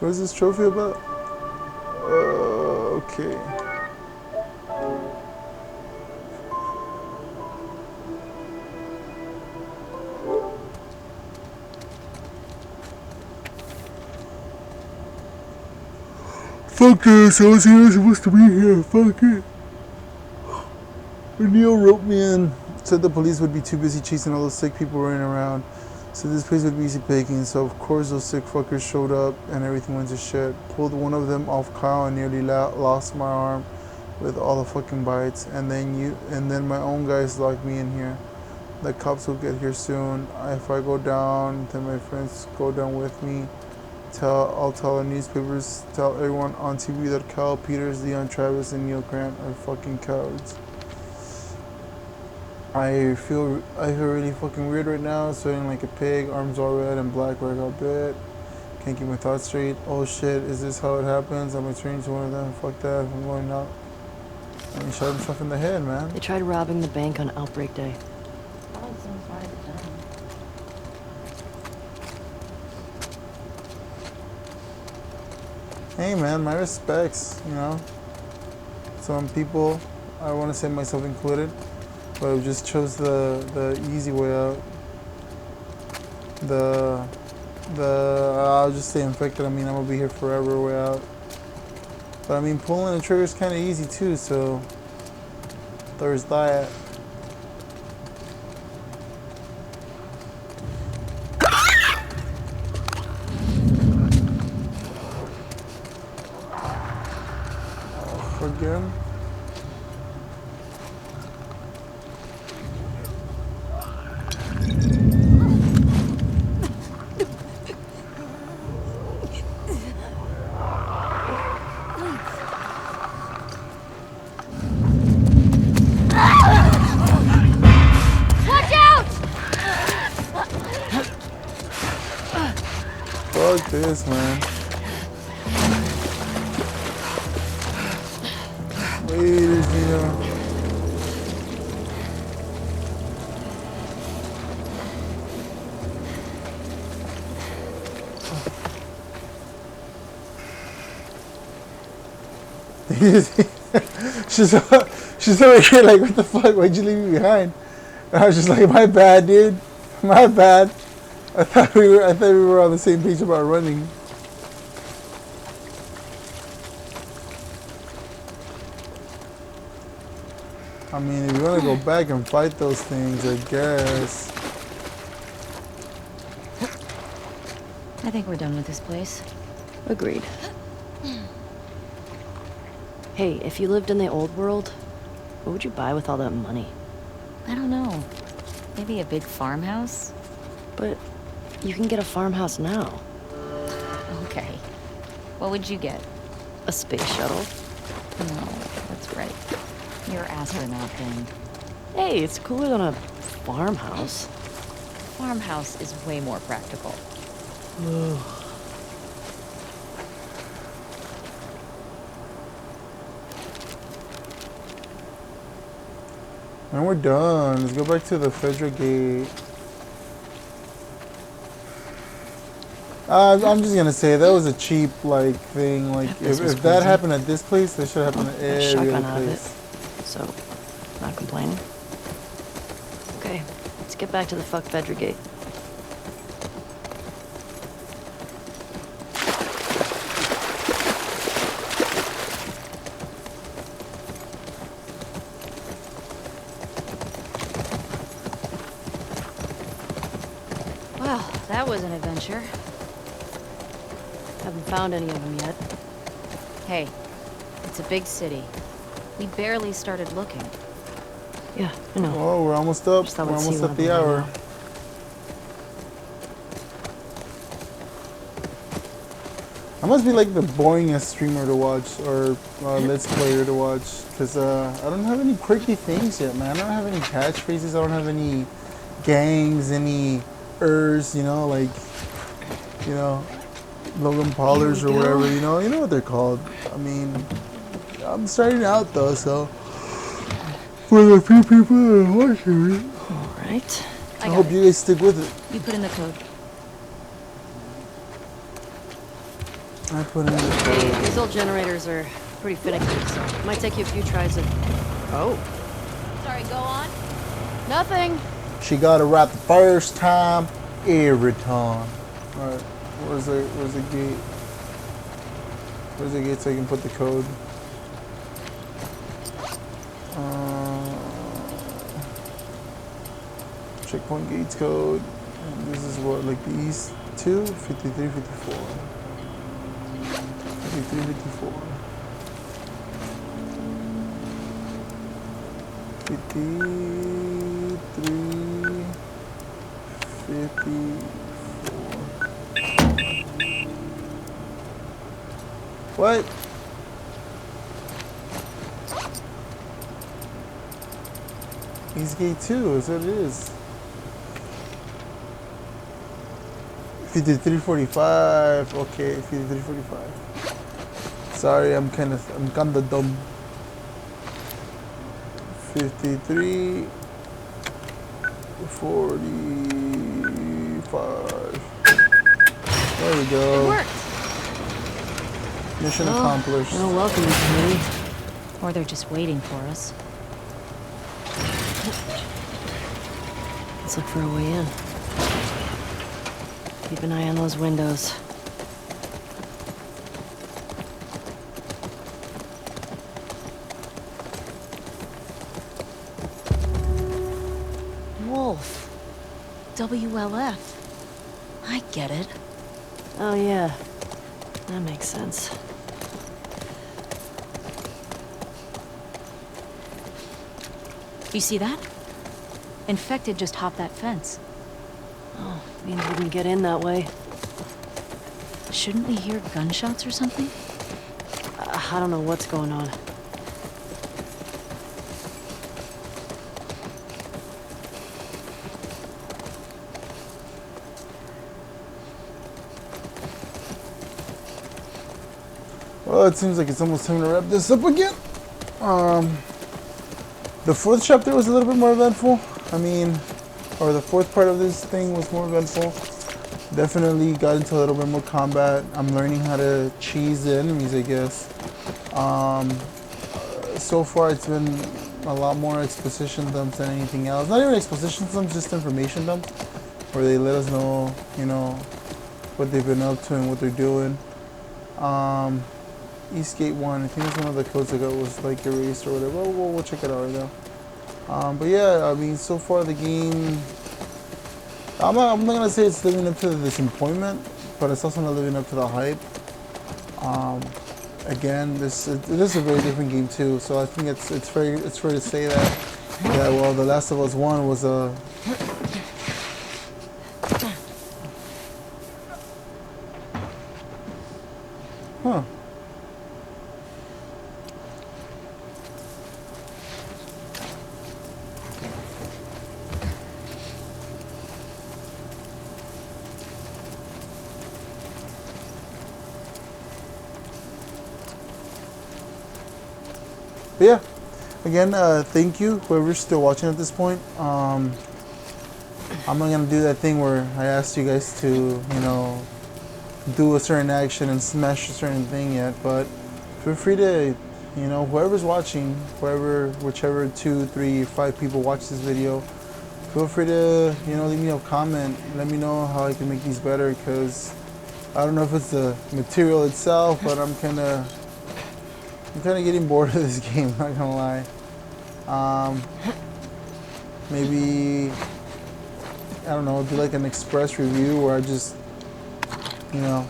What is this trophy about? Okay. fuck this, I was here supposed to be here, fuck it. Neil wrote me in, said the police would be too busy chasing all those sick people running around, so this place would be easy picking. So of course those sick fuckers showed up and everything went to shit. Pulled one of them off Kyle and nearly lost my arm with all the fucking bites. And then my own guys locked me in here. The cops will get here soon. If I go down, then my friends go down with me. I'll tell the newspapers, tell everyone on TV that Kyle, Peters, Leon, Travis, and Neil Grant are fucking cowards. I feel really fucking weird right now, sweating like a pig, arms all red and black where I got bit. Can't keep my thoughts straight. Oh shit, is this how it happens? I'm turning to one of them. Fuck that, I'm going out. And he shot himself in the head, man. They tried robbing the bank on outbreak day. Hey man, my respects, you know. Some people, I want to say myself included, but just chose the easy way out. I'll just stay infected. I mean, I'm gonna be here forever way out. But I mean, pulling the trigger is kind of easy too, so there's that. Again. Watch out! Fuck this, man. Waiters, you know. she's over here like, what the fuck? Why'd you leave me behind? And I was just like, my bad, dude. My bad. I thought we were on the same page about running. I mean, if you want to go back and fight those things, I guess. I think we're done with this place. Agreed. Hey, if you lived in the old world, what would you buy with all that money? I don't know. Maybe a big farmhouse? But you can get a farmhouse now. Okay. What would you get? A space shuttle. No, that's right. Your astronaut thing. Hey, it's cooler than a farmhouse. Farmhouse is way more practical. And we're done. Let's go back to the Federal Gate. I'm just gonna say that was a cheap like thing. Like if that happened at this place, that should happen at every other place. So, not complaining. Okay, let's get back to the fuck Fedra Gate. Well, that was an adventure. Haven't found any of them yet. Hey, it's a big city. We barely started looking. Yeah, I know. Oh, we're almost up. Just thought We're we'd see almost one at of the them hour. right I must be like the boringest streamer to watch or let's player to watch because I don't have any quirky things yet, man. I don't have any catchphrases. I don't have any gangs, any you know, like, you know, Logan Paulers or whatever, you know what they're called. I mean, I'm starting out though, so for the few people that are watching, Alright. I hope you guys stick with it. You put in the code. I put in the Hey, code. these old generators are pretty finicky, so it might take you a few tries to... Oh. Sorry, go on. Nothing. She got it right the first time, every time. Alright, where's the gate? Where's the gate so I can put the code? Checkpoint gates code. And this is what, like the east 2? 53, 54. 53, 54. 53, 54. What? East gate 2 is what it is. 5345. Okay, 5345. Sorry, I'm kinda dumb. 53 45. There we go. It worked. Mission accomplished. Well, welcome, committee. Or they're just waiting for us. Let's look for a way in. Keep an eye on those windows. Wolf. WLF. I get it. Oh, yeah. That makes sense. You see that? Infected just hopped that fence. Oh, means we can get in that way. Shouldn't we hear gunshots or something? I don't know what's going on. Well, it seems like it's almost time to wrap this up again. The fourth chapter was a little bit more eventful. I mean, or the fourth part of this thing was more eventful. Definitely got into a little bit more combat. I'm learning how to cheese the enemies, I guess. So far, it's been a lot more exposition dumps than anything else. Not even exposition dumps, just information dumps, where they let us know, you know, what they've been up to and what they're doing. Eastgate 1, I think that's one of the codes I got was like erased or whatever. We'll check it out right now. But yeah, I mean, so far the game, I'm not gonna say it's living up to the disappointment, but it's also not living up to the hype. Again, this is a very different game too, so I think it's fair to say that well, The Last of Us 1 was a But yeah, again, thank you, whoever's still watching at this point. I'm not gonna do that thing where I asked you guys to, you know, do a certain action and smash a certain thing yet, but feel free to, you know, whoever's watching, whichever 2, 3, 5 people watch this video, feel free to, you know, leave me a comment, let me know how I can make these better, because I don't know if it's the material itself, but I'm kind of getting bored of this game, not gonna lie. Maybe, I don't know, do like an express review where I just, you know,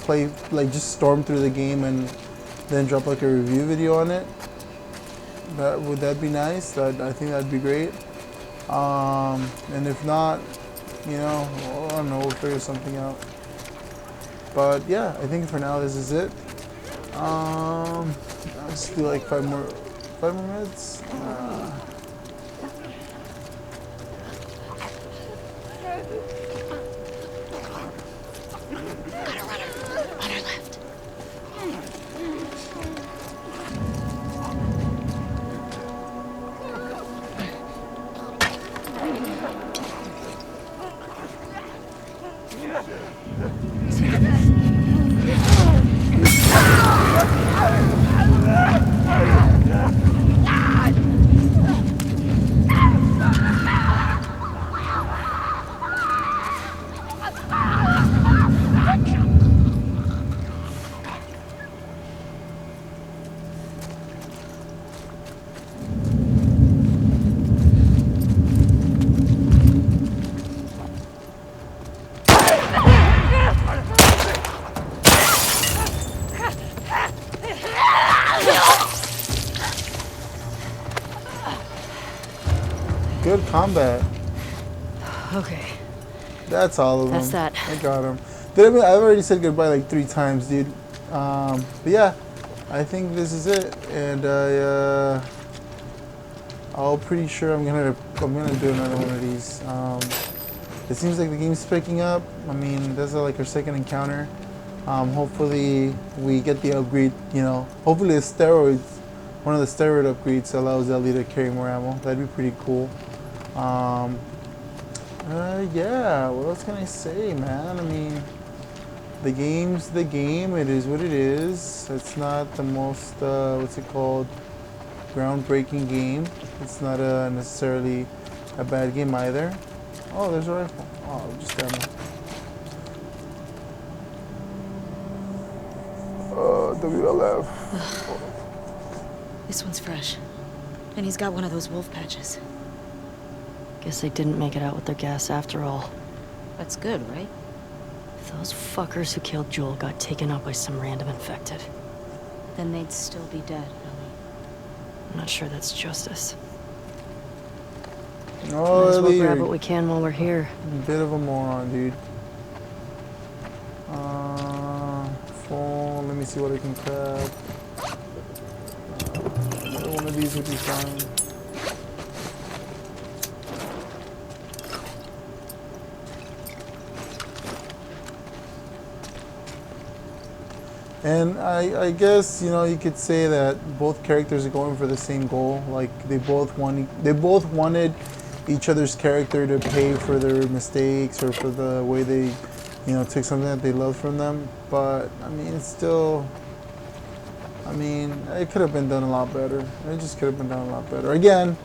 play, like just storm through the game and then drop like a review video on it. Would that be nice? I think that'd be great. And if not, you know, I don't know, we'll figure something out. But yeah, I think for now this is it. Let's do like 5 more minutes. combat. Okay. That's all of them. That's that. I got them. I've already said goodbye like 3 times, dude. But yeah, I think this is it, and I'm pretty sure I'm gonna do another one of these. It seems like the game's picking up. I mean, this is like our second encounter. Hopefully we get the upgrade. You know, hopefully the steroids, one of the steroid upgrades allows Ellie to carry more ammo. That'd be pretty cool. Yeah, what else can I say, man? I mean, the game's the game. It is what it is. It's not the most, what's it called, groundbreaking game. It's not necessarily a bad game either. Oh, there's a rifle. Oh, just ammo. WLF. This one's fresh. And he's got one of those wolf patches. Guess they didn't make it out with their gas after all. That's good, right? If those fuckers who killed Joel got taken out by some random infected, Then they'd still be dead, Ellie. I'm not sure that's justice. Oh, Might as well Ellie, grab you're what we can while we're here. a bit of a moron, dude. Phone. Let me see what I can grab. Another one of these would be fine. And I guess, you know, you could say that both characters are going for the same goal. Like they both wanted each other's character to pay for their mistakes or for the way they, you know, took something that they loved from them. But I mean, it's still, I mean, it could have been done a lot better. It just could have been done a lot better. Again,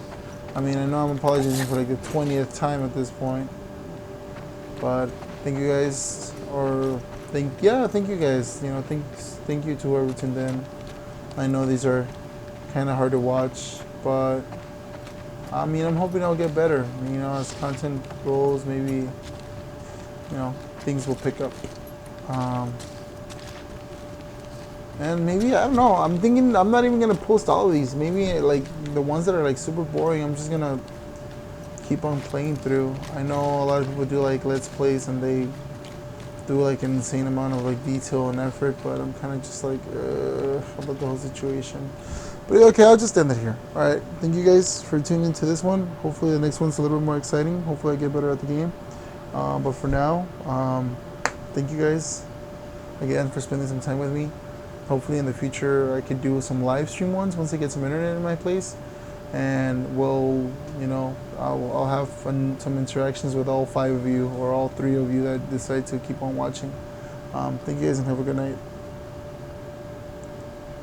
I mean, I know I'm apologizing for like the 20th time at this point, but thank you guys, or thank you guys. You know, thank you to whoever tuned in. I know these are kind of hard to watch, but I mean, I'm hoping I'll get better. You know, as content grows, maybe, you know, things will pick up. And maybe, I don't know, I'm thinking I'm not even gonna post all of these. Maybe like the ones that are like super boring, I'm just gonna keep on playing through. I know a lot of people do like let's plays and they do like an insane amount of like detail and effort, but I'm kind of just like about the whole situation. But okay, I'll just end it here. All right, thank you guys for tuning into this one. Hopefully the next one's a little bit more exciting. Hopefully I get better at the game. But for now, thank you guys again for spending some time with me. Hopefully in the future I could do some live stream ones once I get some internet in my place, and we'll, you know, I'll have some interactions with all 5 of you or all 3 of you that decide to keep on watching. Thank you guys and have a good night.